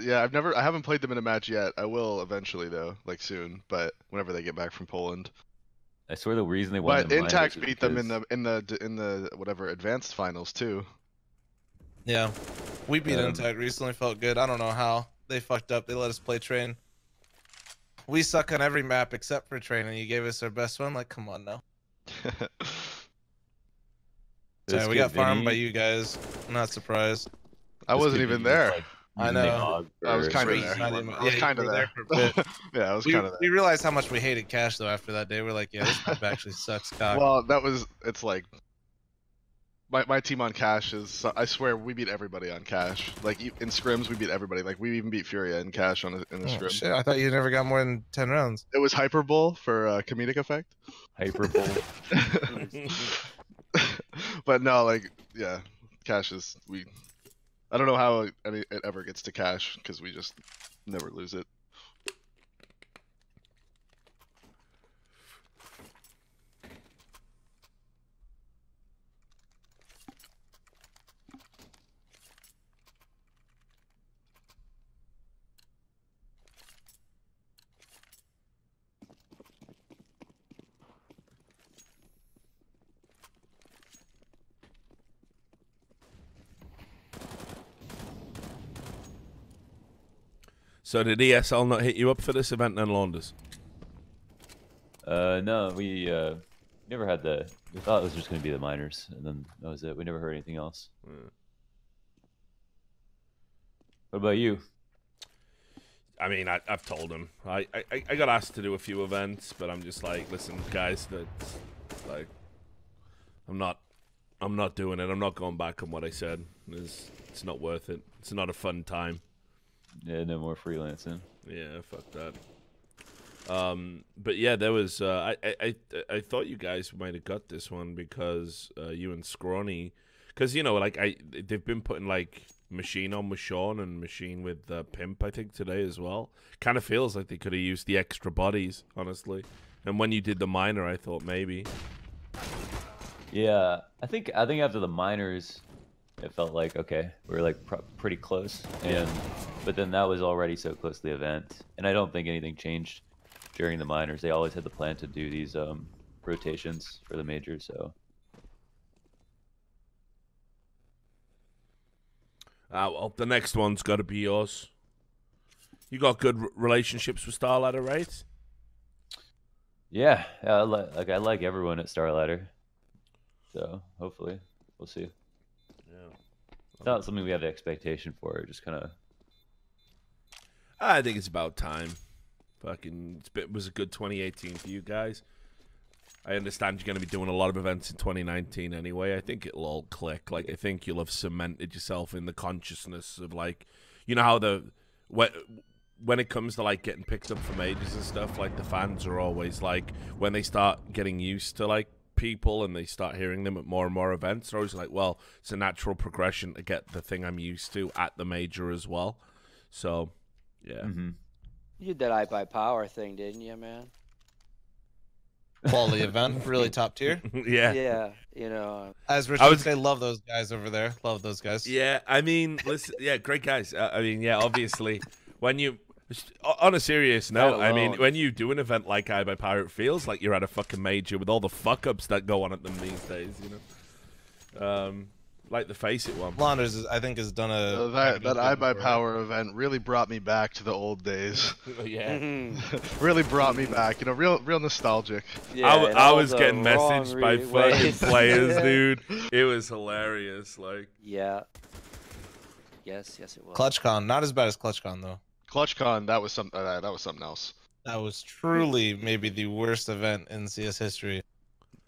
Yeah, I haven't played them in a match yet. I will eventually though, like soon, but whenever they get back from Poland. I swear the reason they won. But the minors Intact is beat them in because- the whatever advanced finals too. Yeah, we beat Um, Intact recently. Felt good. I don't know how they fucked up. They let us play Train. We suck on every map except for Train, and you gave us our best one. Like, come on now. Sorry, we got farmed by you guys. I'm not surprised. I wasn't even there. I know. I was kind of there. I was kind of there. Yeah, I was kind of there. We realized how much we hated Cash though after that day. We're like, yeah, this map actually sucks cock. Well, it's like my team on Cash is, I swear we beat everybody on Cash. Like in scrims we beat everybody. Like we even beat Furia in Cash in the scrim. Shit, I thought you never got more than 10 rounds. It was Hyperbole for comedic effect. Hyperbole. But no, like yeah, Cash is I don't know how it ever gets to Cash because we just never lose it. So did ESL not hit you up for this event then, Launders? No, we never had we thought it was just going to be the minors, and then that was it. We never heard anything else. What about you? I mean, I've told him. I got asked to do a few events, but I'm just like, listen, guys, that's like, I'm not doing it. I'm not going back on what I said. It's not worth it. It's not a fun time. Yeah, no more freelancing. Yeah, fuck that. But yeah, there was. I thought you guys might have got this one because you and Scrawny, because you know, like they've been putting like Machine on with Sean and Machine with Pimp, I think today as well. Kind of feels like they could have used the extra bodies, honestly. And when you did the minor, I thought maybe. Yeah, I think after the minors, it felt like okay, we were like pretty close, but then that was already so close to the event, and I don't think anything changed during the minors. They always had the plan to do these rotations for the majors, so. Well, the next one's got to be yours. You got good relationships with Starladder, right? Yeah, I like everyone at Starladder, so hopefully we'll see. It's not something we have the expectation for. It just kind of. I think it's about time. Fucking, it was a good 2018 for you guys. I understand you're going to be doing a lot of events in 2019 anyway. I think it'll all click. Like, I think you'll have cemented yourself in the consciousness of, like, you know how when it comes to, like, getting picked up for majors and stuff, like, the fans are always, like, when they start getting used to, like, people and they start hearing them at more and more events, they're always like, well, it's a natural progression to get the thing I'm used to at the major as well. So, yeah. You did that I Buy Power thing, didn't you, man? Quality event, really top tier. Yeah. Yeah, you know. As Richard would say, love those guys over there. Love those guys. Yeah, I mean, listen, yeah, great guys. I mean, yeah, obviously, when you, on a serious note, I mean, when you do an event like I Buy Power, it feels like you're at a fucking major with all the fuck-ups that go on at them these days, you know? Like the Face It one. Flanders, I think, has done that I Buy Power event really brought me back to the old days. Yeah. Really brought me back, you know, real nostalgic. Yeah, I was getting messaged by fucking players, dude. It was hilarious, like. Yeah. Yes, it was. ClutchCon, not as bad as ClutchCon though. ClutchCon, that was something else. That was truly maybe the worst event in CS history.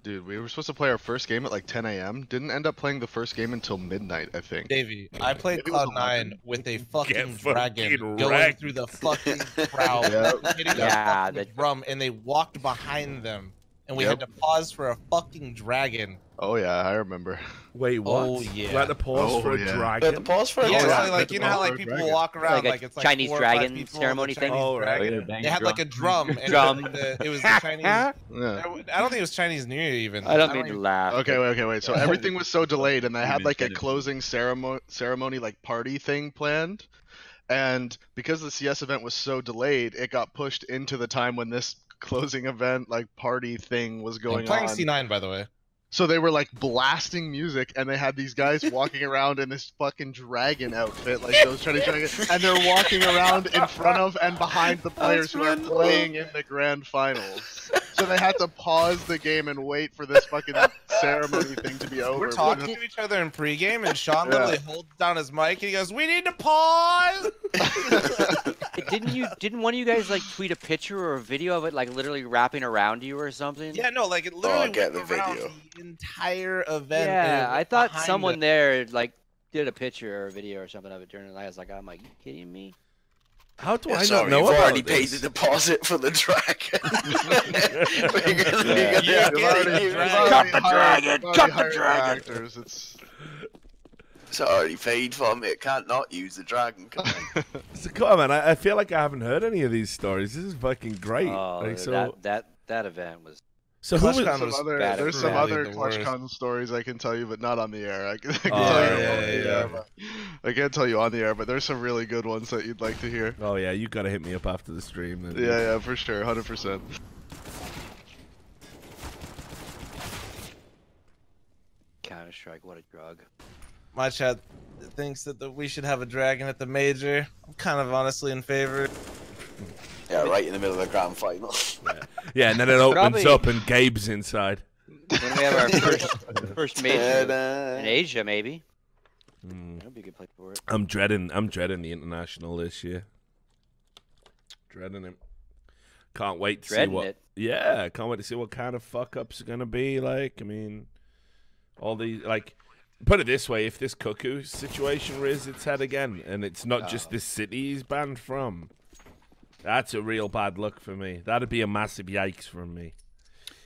Dude, we were supposed to play our first game at like 10 a.m. Didn't end up playing the first game until midnight, I think. Davey, I played Cloud9 with a fucking dragon going through the fucking crowd, hitting a drum, and they walked behind them, and we had to pause for a fucking dragon. Oh yeah, I remember. Wait, what? Oh yeah. We had to pause for a dragon. We had to pause for a dragon. Yeah, like you know how like people walk around like it's like Chinese dragon ceremony thing. Oh right. They had like a drum. And it was the Chinese. I don't think it was Chinese New Year even. I don't mean to laugh. Okay, wait. So everything was so delayed, and they had like a closing ceremony like party thing planned, and because the CS event was so delayed, it got pushed into the time when this closing event like party thing was going on. Playing C9, by the way. So they were like blasting music, and they had these guys walking around in this fucking dragon outfit, like those Chinese dragons, and they're walking around in front of and behind the players who are playing in the grand finals. then they had to pause the game and wait for this fucking ceremony thing to be over. We're talking to each other in pregame, and Sean literally holds down his mic and he goes, "We need to pause." Didn't one of you guys like tweet a picture or a video of it like literally wrapping around you or something? Yeah, no, like it literally get went the around video. the entire event. Yeah, I thought behind someone us. there like did a picture or a video or something of it during the night. I was like, I'm like, you kidding me? How do I not Sorry, know you've about already paid this? the deposit for the dragon. Cut the dragon! Cut the dragon! Actors. It's already paid for, mate. Can't not use the dragon. Can I? So, come on, man. I feel like I haven't heard any of these stories. This is fucking great. Oh, Like, so that event was. who was? There's some other ClutchCon stories I can tell you, but not on the air. I can tell you on the air, but I can't tell you on the air, but there's some really good ones that you'd like to hear. Oh yeah, you gotta hit me up after the stream. Then. Yeah, for sure, 100%. Counter-Strike, what a drug. My chat thinks that we should have a dragon at the major. I'm kind of honestly in favor. Yeah, right in the middle of the grand final. Yeah, and then it opens Probably- up and Gabe's inside. When we have our first major in Asia, maybe. That'd be a good place for it. I'm dreading the international this year. Dreading it. Can't wait to see Dreading what. it. Yeah, can't wait to see what kind of fuck ups are gonna be like. I mean, all these like. Put it this way: if this Cuckoo situation rears its head again, and it's not just this city he's banned from, that's a real bad look for me. That'd be a massive yikes from me.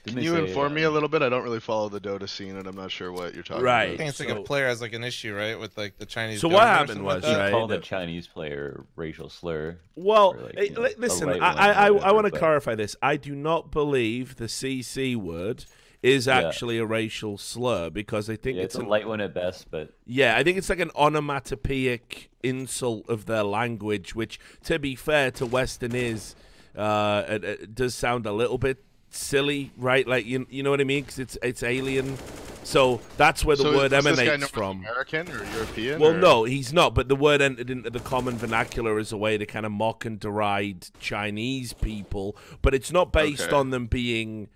Can you inform me a little bit? I don't really follow the Dota scene, and I'm not sure what you're talking Right. about. I think it's like a player has like an issue, right, with like the Chinese. So what government or happened something was, like that? right, Called a that- Chinese player racial slur. Well, Or, like, hey, you know, listen, a right I one, want to but- clarify this. I do not believe the CC word is actually a racial slur because I think Yeah, it's it's a light one at best, but yeah, I think it's like an onomatopoeic insult of their language, which, to be fair to Western is, it does sound a little bit silly, right? Like you know what I mean? Because it's alien. So that's where the word is this guy emanates North from. American or European? Well, or? no, he's not. But the word entered into the common vernacular as a way to kind of mock and deride Chinese people. But it's not based on them being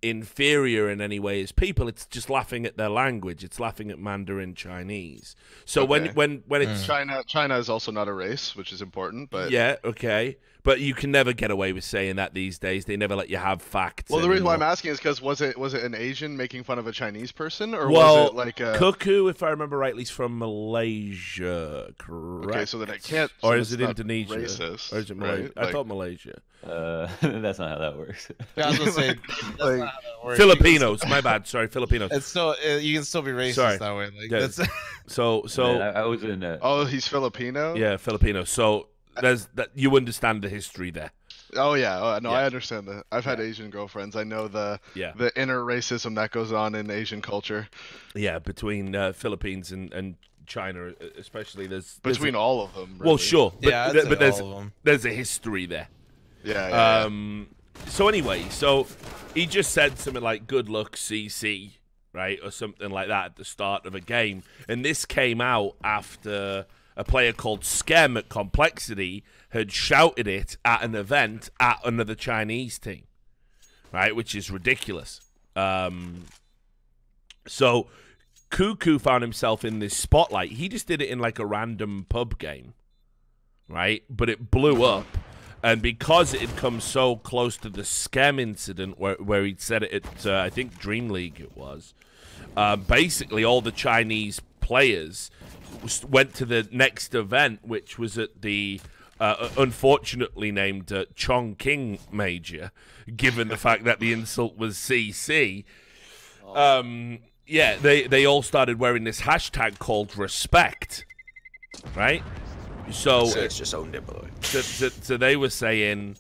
inferior in any way as people. It's just laughing at their language. It's laughing at Mandarin Chinese. So when it's China is also not a race, which is important. But yeah, okay. But you can never get away with saying that these days. They never let you have facts. Well, the reason why I'm anymore. asking is because was it an Asian making fun of a Chinese person, or Well, was it like a Cuckoo, if I remember rightly, is from Malaysia, correct? Okay, so then it can't. Or so is it's it not Indonesia? Racist, Or is it Malaysia? right? I Like- thought Malaysia. that's not how that works. Yeah, I was gonna say Like- that's not how that works. Filipinos, my bad. Sorry, Filipinos. It's still you can still be racist Sorry. that way. Like, Yeah. that's, So Man, I was in. Oh, he's Filipino. yeah, Filipino. So there's that. You understand the history there. Oh yeah. Oh, no, Yeah. I understand that. I've had Asian girlfriends. I know the inner racism that goes on in Asian culture. Yeah, between Philippines and China, especially there's Between all of them. Well, really. sure, but, Yeah, I'd say but there's all of them. there's a history there. Yeah. So anyway, so he just said something like "Good luck, CC," right, or something like that at the start of a game, and this came out after a player called Skem at Complexity had shouted it at an event at another Chinese team, right, which is ridiculous. So Cuckoo found himself in this spotlight. He just did it in like a random pub game, right? But it blew up. And because it had come so close to the Skem incident where he'd said it at, I think, Dream League it was, basically all the Chinese players went to the next event, which was at the unfortunately named Chongqing Major, given the fact that the insult was CC. Yeah, they all started wearing this hashtag called respect, right? So it's just owned it, by the way. So they were saying,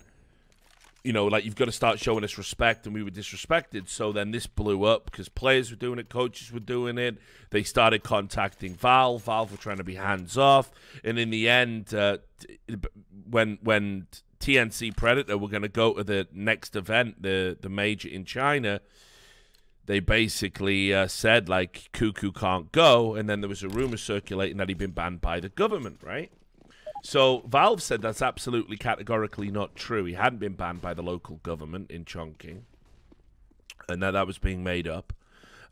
you know, like, you've got to start showing us respect, and we were disrespected. So then this blew up because players were doing it, coaches were doing it. They started contacting Valve. Valve were trying to be hands off, and in the end, when TNC Predator were going to go to the next event, the major in China, they basically said, like, Cuckoo can't go, and then there was a rumor circulating that he'd been banned by the government, right? So Valve said that's absolutely categorically not true. He hadn't been banned by the local government in Chongqing. and that was being made up.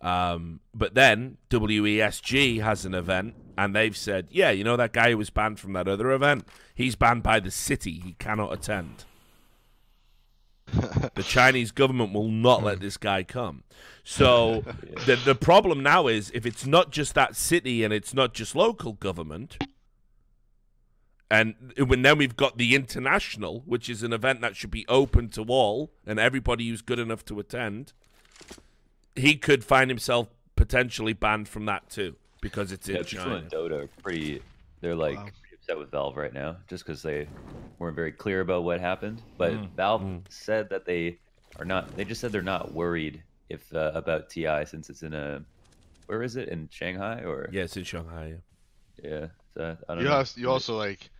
But then WESG has an event, and they've said, yeah, you know that guy who was banned from that other event? He's banned by the city. He cannot attend. The Chinese government will not let this guy come. So the problem now is, if it's not just that city and it's not just local government, and then we've got the international, which is an event that should be open to all and everybody who's good enough to attend, he could find himself potentially banned from that too, because it's in China. People in Dota are they're like pretty upset with Valve right now, just because they weren't very clear about what happened. But Valve said that they just said they're not worried if about TI, since it's in where is it, in Shanghai or? Yeah, it's in Shanghai. Yeah, so I don't know. You also like.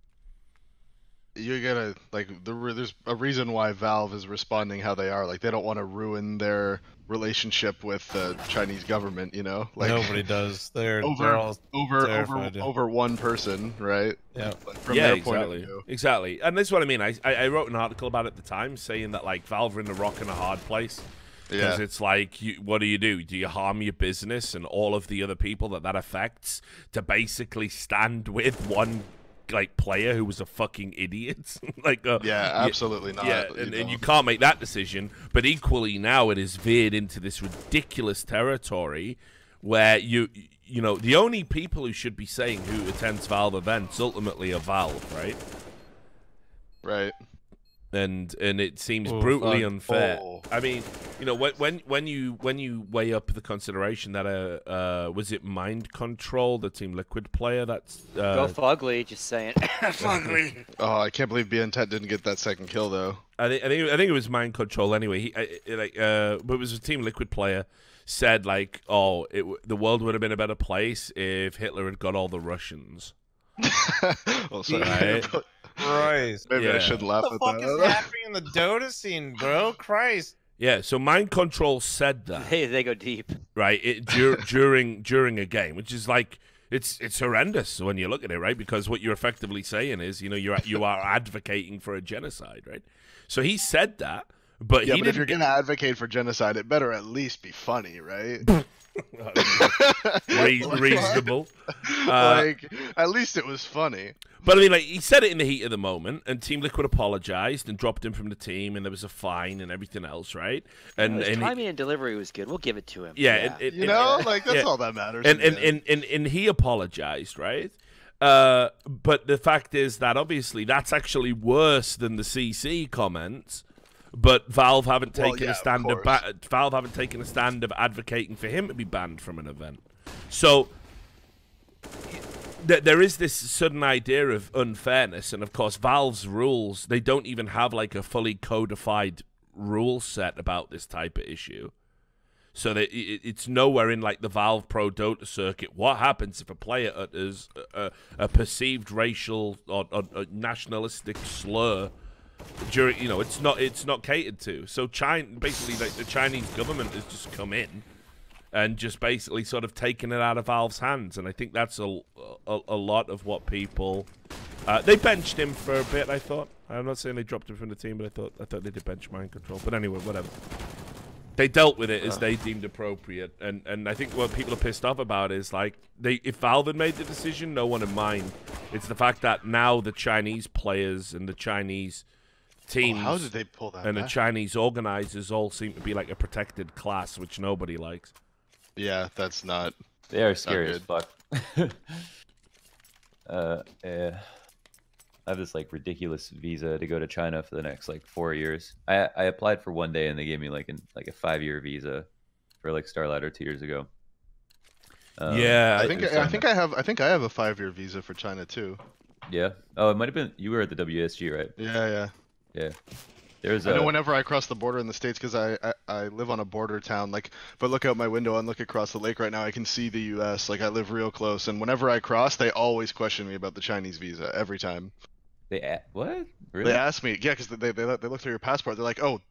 You're gonna like there's a reason why Valve is responding how they are. Like, they don't want to ruin their relationship with the Chinese government. You know, like nobody does. They're all over one person, right? Yeah. Like, from their point of view. Exactly. And this is what I mean. I wrote an article about it at the time, saying that like Valve are in a rock and a hard place. Because it's like, what do? Do you harm your business and all of the other people that affects to basically stand with one like player who was a fucking idiot? Like, absolutely not. Yeah, and you can't make that decision. But equally now it is veered into this ridiculous territory where you know the only people who should be saying who attends Valve events ultimately are Valve, right? Right. And it seems brutally unfair. I mean, you know, when you weigh up the consideration that was it Mind Control, the Team Liquid player that's go Fugly, just saying. Fugly. Oh, I can't believe BNTet didn't get that second kill though. I think it was Mind Control anyway. But it was a Team Liquid player said like, oh, the world would have been a better place if Hitler had got all the Russians. Well, sorry. Right? Christ. Maybe I shouldn't laugh at that. What the fuck is happening in the Dota scene, bro? Christ. Yeah, so Mind Control said that. They go deep. Right, during a game, which is like, it's horrendous when you look at it, right? Because what you're effectively saying is, you know, you are advocating for a genocide, right? So he said that, but yeah, but if you're gonna advocate for genocide, it better at least be funny, right? Reasonable. Like, at least it was funny. But I mean, like, he said it in the heat of the moment, and Team Liquid apologized and dropped him from the team, and there was a fine and everything else, right? And timing and delivery was good. We'll give it to him. Yeah, like that's all that matters. And he apologized, right? But the fact is that obviously that's actually worse than the CC comments. But Valve haven't taken a stand of advocating for him to be banned from an event. So there is this sudden idea of unfairness, and of course Valve's rules, they don't even have like a fully codified rule set about this type of issue. So that it's nowhere in like the Valve Pro Dota circuit. What happens if a player utters a perceived racial or nationalistic slur during, you know, it's not catered to. So basically like the Chinese government has just come in and just basically sort of taken it out of Valve's hands, and I think that's a lot of what people they benched him for a bit. I thought, I'm not saying they dropped him from the team, but I thought they did bench Mind Control. But anyway, whatever. They dealt with it as they deemed appropriate, and I think what people are pissed off about is like if Valve had made the decision, no one would mind. It's the fact that now the Chinese players and the Chinese teams how did they pull that and back? the Chinese organizers all seem to be like a protected class, which nobody likes. Yeah, that's not. They are scary as good. fuck. Yeah. I have this like ridiculous visa to go to China for the next like 4 years. I applied for one day and they gave me like a 5-year visa for like Starladder 2 years ago. Yeah, I think I have a 5-year visa for China too. Yeah. Oh, it might have been you were at the WSG, right? Yeah. There's I know whenever I cross the border in the States, because I live on a border town. Like, if I look out my window and look across the lake right now, I can see the U.S. Like, I live real close, and whenever I cross, they always question me about the Chinese visa every time. What? Really? They ask me, yeah, because they look through your passport. They're like, oh,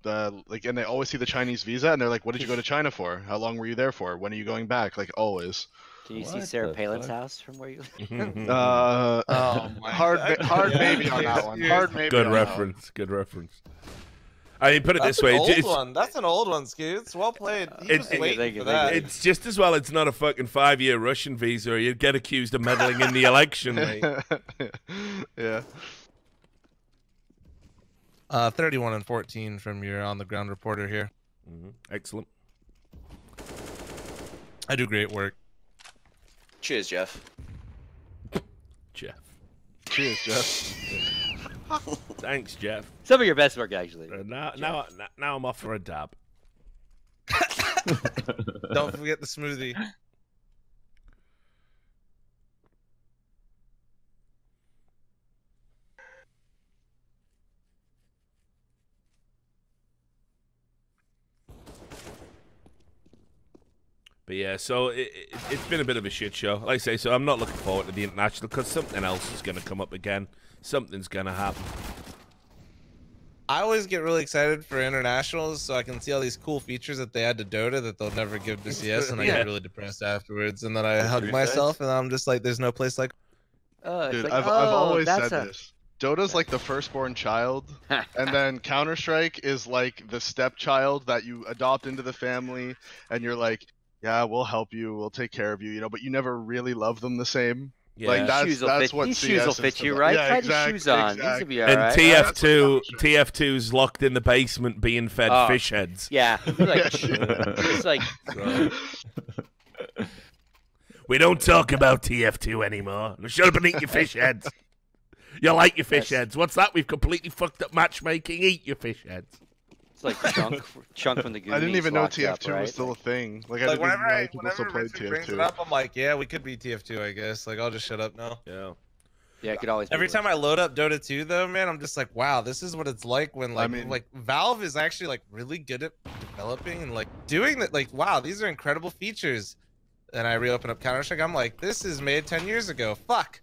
like, and they always see the Chinese visa, and they're like, what did you go to China for? How long were you there for? When are you going back? Like, always. Can you see Sarah Palin's house from where you live? Hard maybe on that one. Hard maybe. Good reference. Good reference. I mean, put it this way. That's an old one. That's an old one, Scoots. Well played. He was waiting for that. It's just as well it's not a fucking 5-year Russian visa or you'd get accused of meddling in the election, mate. Yeah. 31 and 14 from your on-the-ground reporter here. Excellent. I do great work. Cheers, Jeff. Jeff. Cheers, Jeff. Thanks, Jeff. Some of your best work, actually. Now I'm off for a dab. Don't forget the smoothie. But yeah, so it's been a bit of a shit show. Like I say, so I'm not looking forward to the international because something else is going to come up again. Something's going to happen. I always get really excited for internationals so I can see all these cool features that they add to Dota that they'll never give to CS, and I get really depressed afterwards. And then I hug myself, and I'm just like, there's no place like... Dude, I've always said this. Dota's like the firstborn child, and then Counter-Strike is like the stepchild that you adopt into the family, and you're like, yeah, we'll help you, we'll take care of you, you know, but you never really love them the same. Yeah. Like that's what these CS shoes will is fit you, about. right? Yeah, Try the shoes on. These will be all and right. TF2's locked in the basement being fed fish heads. Yeah, it's like we don't talk about TF2 anymore. Shut up and eat your fish heads. You like your fish heads. What's that? We've completely fucked up matchmaking. Eat your fish heads. It's like Chunk from the Goonies. I didn't even know TF2 right? was still a thing. Like I Like, didn't even know people still played Richard brings it TF2. up, I'm like, yeah, we could be TF2, I guess. Like, I'll just shut up now. Yeah. Yeah, it could always. Every time I load up Dota 2, though, man, I'm just like, wow, this is what it's like when, like, like Valve is actually like really good at developing and like doing that. Like, wow, these are incredible features. And I reopen up Counter-Strike, I'm like, this is made 10 years ago. Fuck.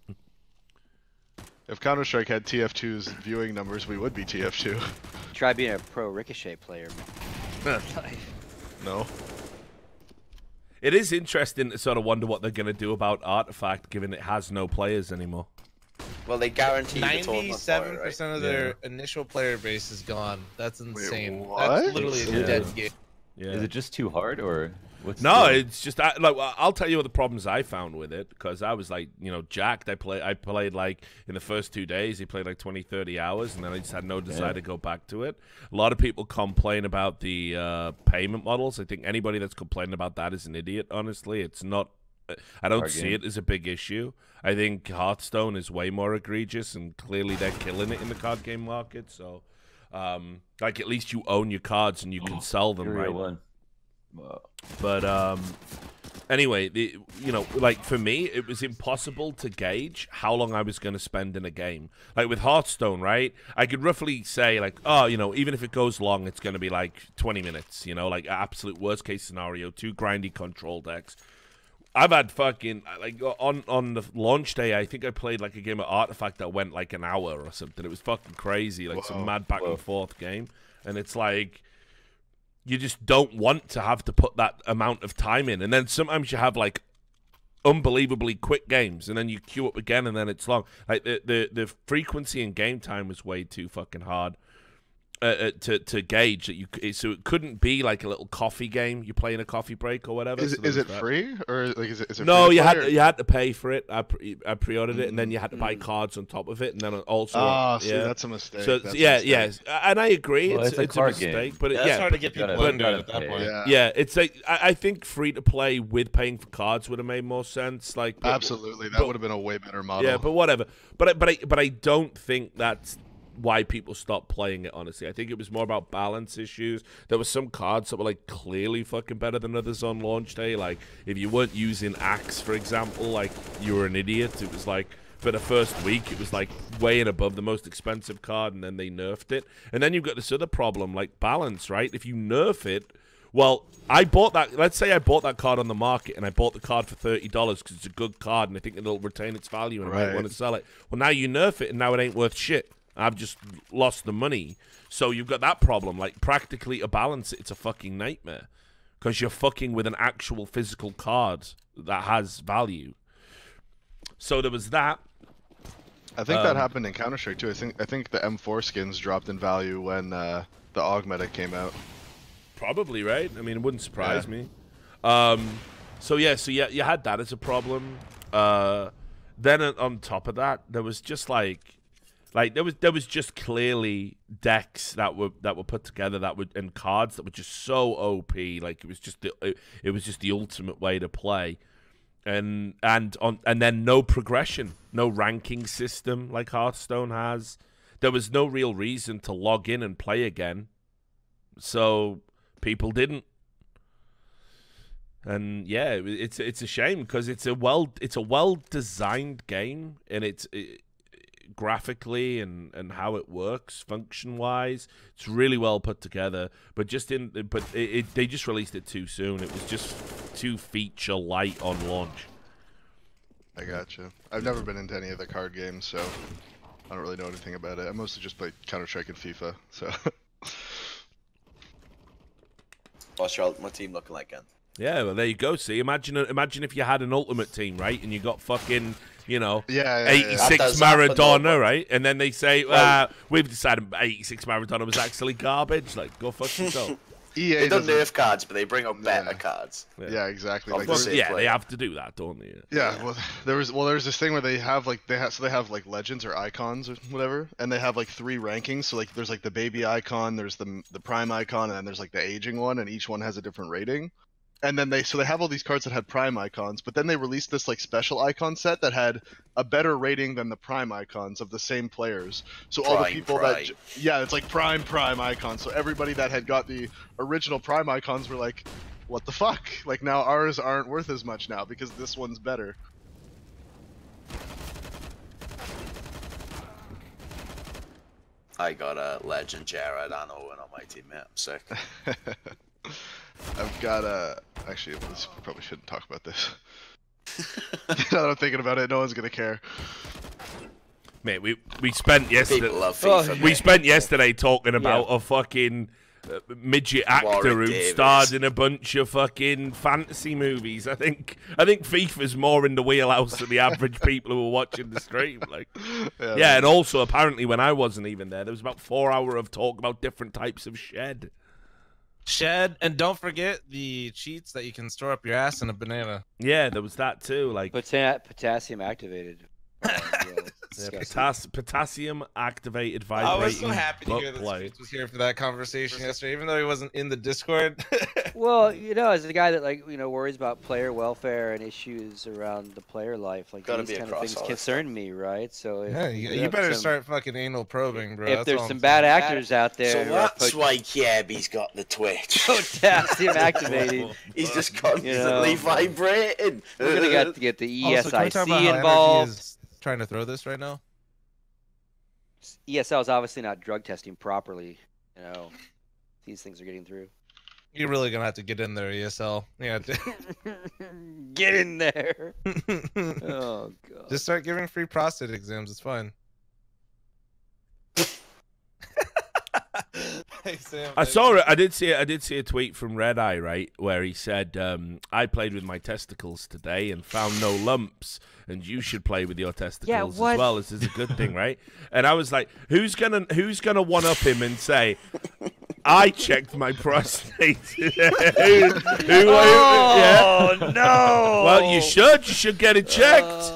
If Counter-Strike had TF2's viewing numbers, we would be TF2. Try being a pro Ricochet player. No. It is interesting to sort of wonder what they're going to do about Artifact, given it has no players anymore. Well, they guarantee 97% of their initial player base is gone. That's insane. Wait, That's literally a dead game. Yeah. Is it just too hard, or what's No, the... it's just like I'll tell you what the problems I found with it, because I was like, you know, jacked. I played like in the first 2 days, he played like 20, 30 hours, and then I just had no desire to go back to it. A lot of people complain about the payment models. I think anybody that's complaining about that is an idiot. Honestly, it's not. I don't see it as a big issue. I think Hearthstone is way more egregious, and clearly they're killing it in the card game market. So, like, at least you own your cards and you can sell them, right? Wow. But anyway, you know, like for me, it was impossible to gauge how long I was going to spend in a game. Like with Hearthstone, right? I could roughly say like, oh, you know, even if it goes long, it's going to be like 20 minutes. You know, like absolute worst case scenario, 2 grindy control decks. I've had fucking, like, on the launch day, I think I played, like, a game of Artifact that went, like, an hour or something. It was fucking crazy, like, some mad back-and-forth game. And it's like, you just don't want to have to put that amount of time in. And then sometimes you have, like, unbelievably quick games, and then you queue up again, and then it's long. Like, the frequency in game time was way too fucking hard. To gauge that so it couldn't be like a little coffee game you play in a coffee break or whatever. Is it free or like is it? No, free you had to pay for it. I pre-ordered it, and then you had to buy cards on top of it, and then also see, that's a mistake. So and I agree, well, it's a mistake, game. but it's hard to get people into it at that point. Yeah, it's like I think free to play with paying for cards would have made more sense. Like absolutely, that would have been a way better model. Yeah, but whatever. But I don't think that's why people stopped playing it, honestly. I think it was more about balance issues. There were some cards that were like clearly fucking better than others on launch day. Like if you weren't using Axe, for example, like you were an idiot. It was like for the first week it was like way and above the most expensive card, and then they nerfed it. And then you've got this other problem, like balance, right? If you nerf it, well, I bought that, let's say I bought that card on the market and I bought the card for $30 because it's a good card and I think it'll retain its value and I might want to sell it. Well, now you nerf it and now it ain't worth shit. I've just lost the money. So you've got that problem. Like, practically to balance it, it's a fucking nightmare. Because you're fucking with an actual physical card that has value. So there was that. I think that happened in Counter-Strike, too. I think the M4 skins dropped in value when the the AUG meta came out. Probably, right? I mean, it wouldn't surprise me. So yeah, you had that as a problem. Then on top of that, there was just like there was just clearly decks that were put together and cards that were just so OP. Like it was just the ultimate way to play. And then no progression, no ranking system like Hearthstone has. There was no real reason to log in and play again, so people didn't. And yeah, it's a shame because it's a well designed game, and it's graphically and how it works function wise, it's really well put together. But they just released it too soon. It was just too feature light on launch. I gotcha. I've never been into any of the card games, so I don't really know anything about it. I mostly just play Counter-Strike and FIFA, so. What's your ultimate team looking like, Ken? Yeah, well, there you go. See, imagine if you had an ultimate team, right, and you got fucking, 86 Maradona, right, and then they say, we've decided 86 Maradona was actually garbage. Like, go fuck yourself. They don't nerf cards, but they bring up better cards. Yeah, exactly. Like, they have to do that, don't they? Yeah, well, there's this thing where they have like legends or icons or whatever, and they have like 3 rankings. So like there's like the baby icon, there's the prime icon, and then there's like the aging one, and each one has a different rating. And then they have all these cards that had prime icons, but then they released this like special icon set that had a better rating than the prime icons of the same players. So all the people it's like prime icons. So everybody that had got the original prime icons were like, what the fuck? Like now ours aren't worth as much now because this one's better. I got a legend Jared on Owen on my team, man. I'm sick. I've got actually, this probably shouldn't talk about this. Now that I'm thinking about it, no one's gonna care. Mate, we spent yesterday. People love FIFA, we spent yesterday talking about a fucking midget actor who starred in a bunch of fucking fantasy movies. I think FIFA's more in the wheelhouse than the average people who were watching the stream. Like, and also apparently when I wasn't even there was about 4 hours of talk about different types of shed. And don't forget the cheats that you can store up your ass in a banana. Yeah, there was that too. Like potassium activated. Potassium activated vibrating. I was so happy to hear that SirScoots was here for that conversation yesterday, even though he wasn't in the Discord. Well, as a guy that worries about player welfare and issues around the player life, like these kind of things concern me, right? So you better start fucking anal probing, bro. If there's some bad actors out there, so that's why Kirby's got the Twitch. Potassium activated. He's just constantly vibrating. We're gonna have to get the ESIC also, involved. Trying to throw this right now. ESL is obviously not drug testing properly. These things are getting through. You're really gonna have to get in there, ESL. Yeah. Get in there. Oh god. Just start giving free prostate exams. It's fine. Hey, Sam, I did see a tweet from Red Eye, right, where he said, I played with my testicles today and found no lumps, and you should play with your testicles as well. This is a good thing, right? And I was like, who's gonna one up him and say, I checked my prostate. Oh no! Well, you should get it checked.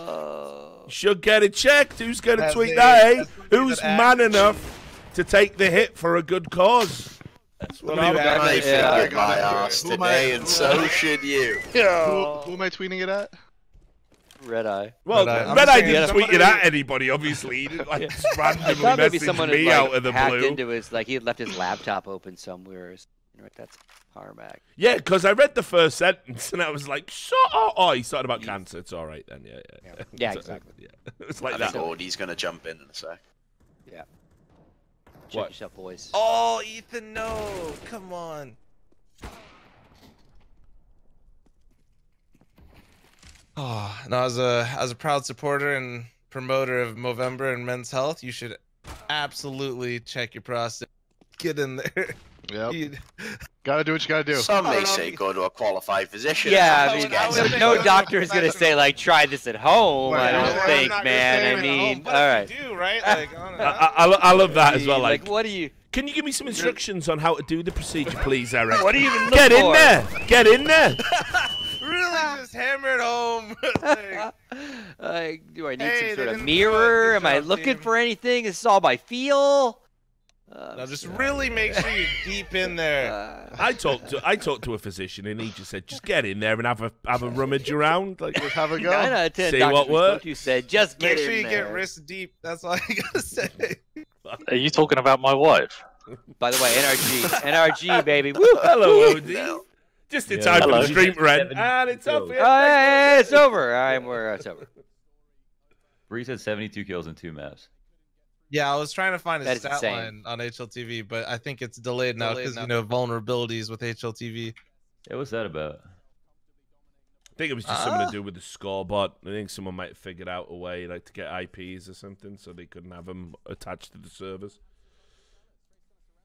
Should get it checked. Who's gonna tweet that? Eh? Who's man enough to take the hit for a good cause? That's what I'm fingered my ass today, and so should you. Who am I tweeting it at? Red Eye. Well, Red Eye didn't tweet it at anybody, obviously. He didn't just randomly message me out of the hacked blue. Into his, he had left his laptop open somewhere. That's Harmac. Yeah, because I read the first sentence and I was like, he started about cancer. It's all right then. Yeah, exactly. Yeah. It's like I that. think Odie's going to jump in a sec. Yeah. Check yourself, boys. Oh, Ethan, no. Come on. Oh, no, as a proud supporter and promoter of Movember and men's health, you should absolutely check your prostate. Get in there. Yep. Gotta do what you gotta do. Some may say go to a qualified physician. Yeah, I mean, no doctor is gonna say try this at home. I don't think, man. I mean, all right. Do right? I love that as well. Like, what do you? Can you give me some instructions on how to do the procedure, please, Eric? What do you even look Get in for? there! Get in there! Really just hammered home. Do I need Hey, some they sort of didn't mirror? good Am I job, looking team. for anything? This is all by feel. Now just really make sure you're deep in there. I talked to a physician and he just said, just get in there and have a rummage around. Like, Just have a go. 9 out of 10 See doctors what we spoke works. to said, just get Make sure in you there. get wrist deep. That's all you gotta say. Are you talking about my wife? By the way, NRG, baby. Woo! hello, OD. Just in time for Hello. the stream rent, and it's up here. Hey, it's over. It's over. Bree said 72 kills in 2 maps. Yeah, I was trying to find That a is stat insane. line on HLTV, but I think it's delayed now because vulnerabilities with HLTV. Yeah, what's that about? I think it was just something to do with the scoreboard. I think someone might have figured out a way like to get IPs or something, so they couldn't have them attached to the servers.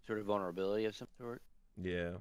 Sort of vulnerability of some sort. Yeah.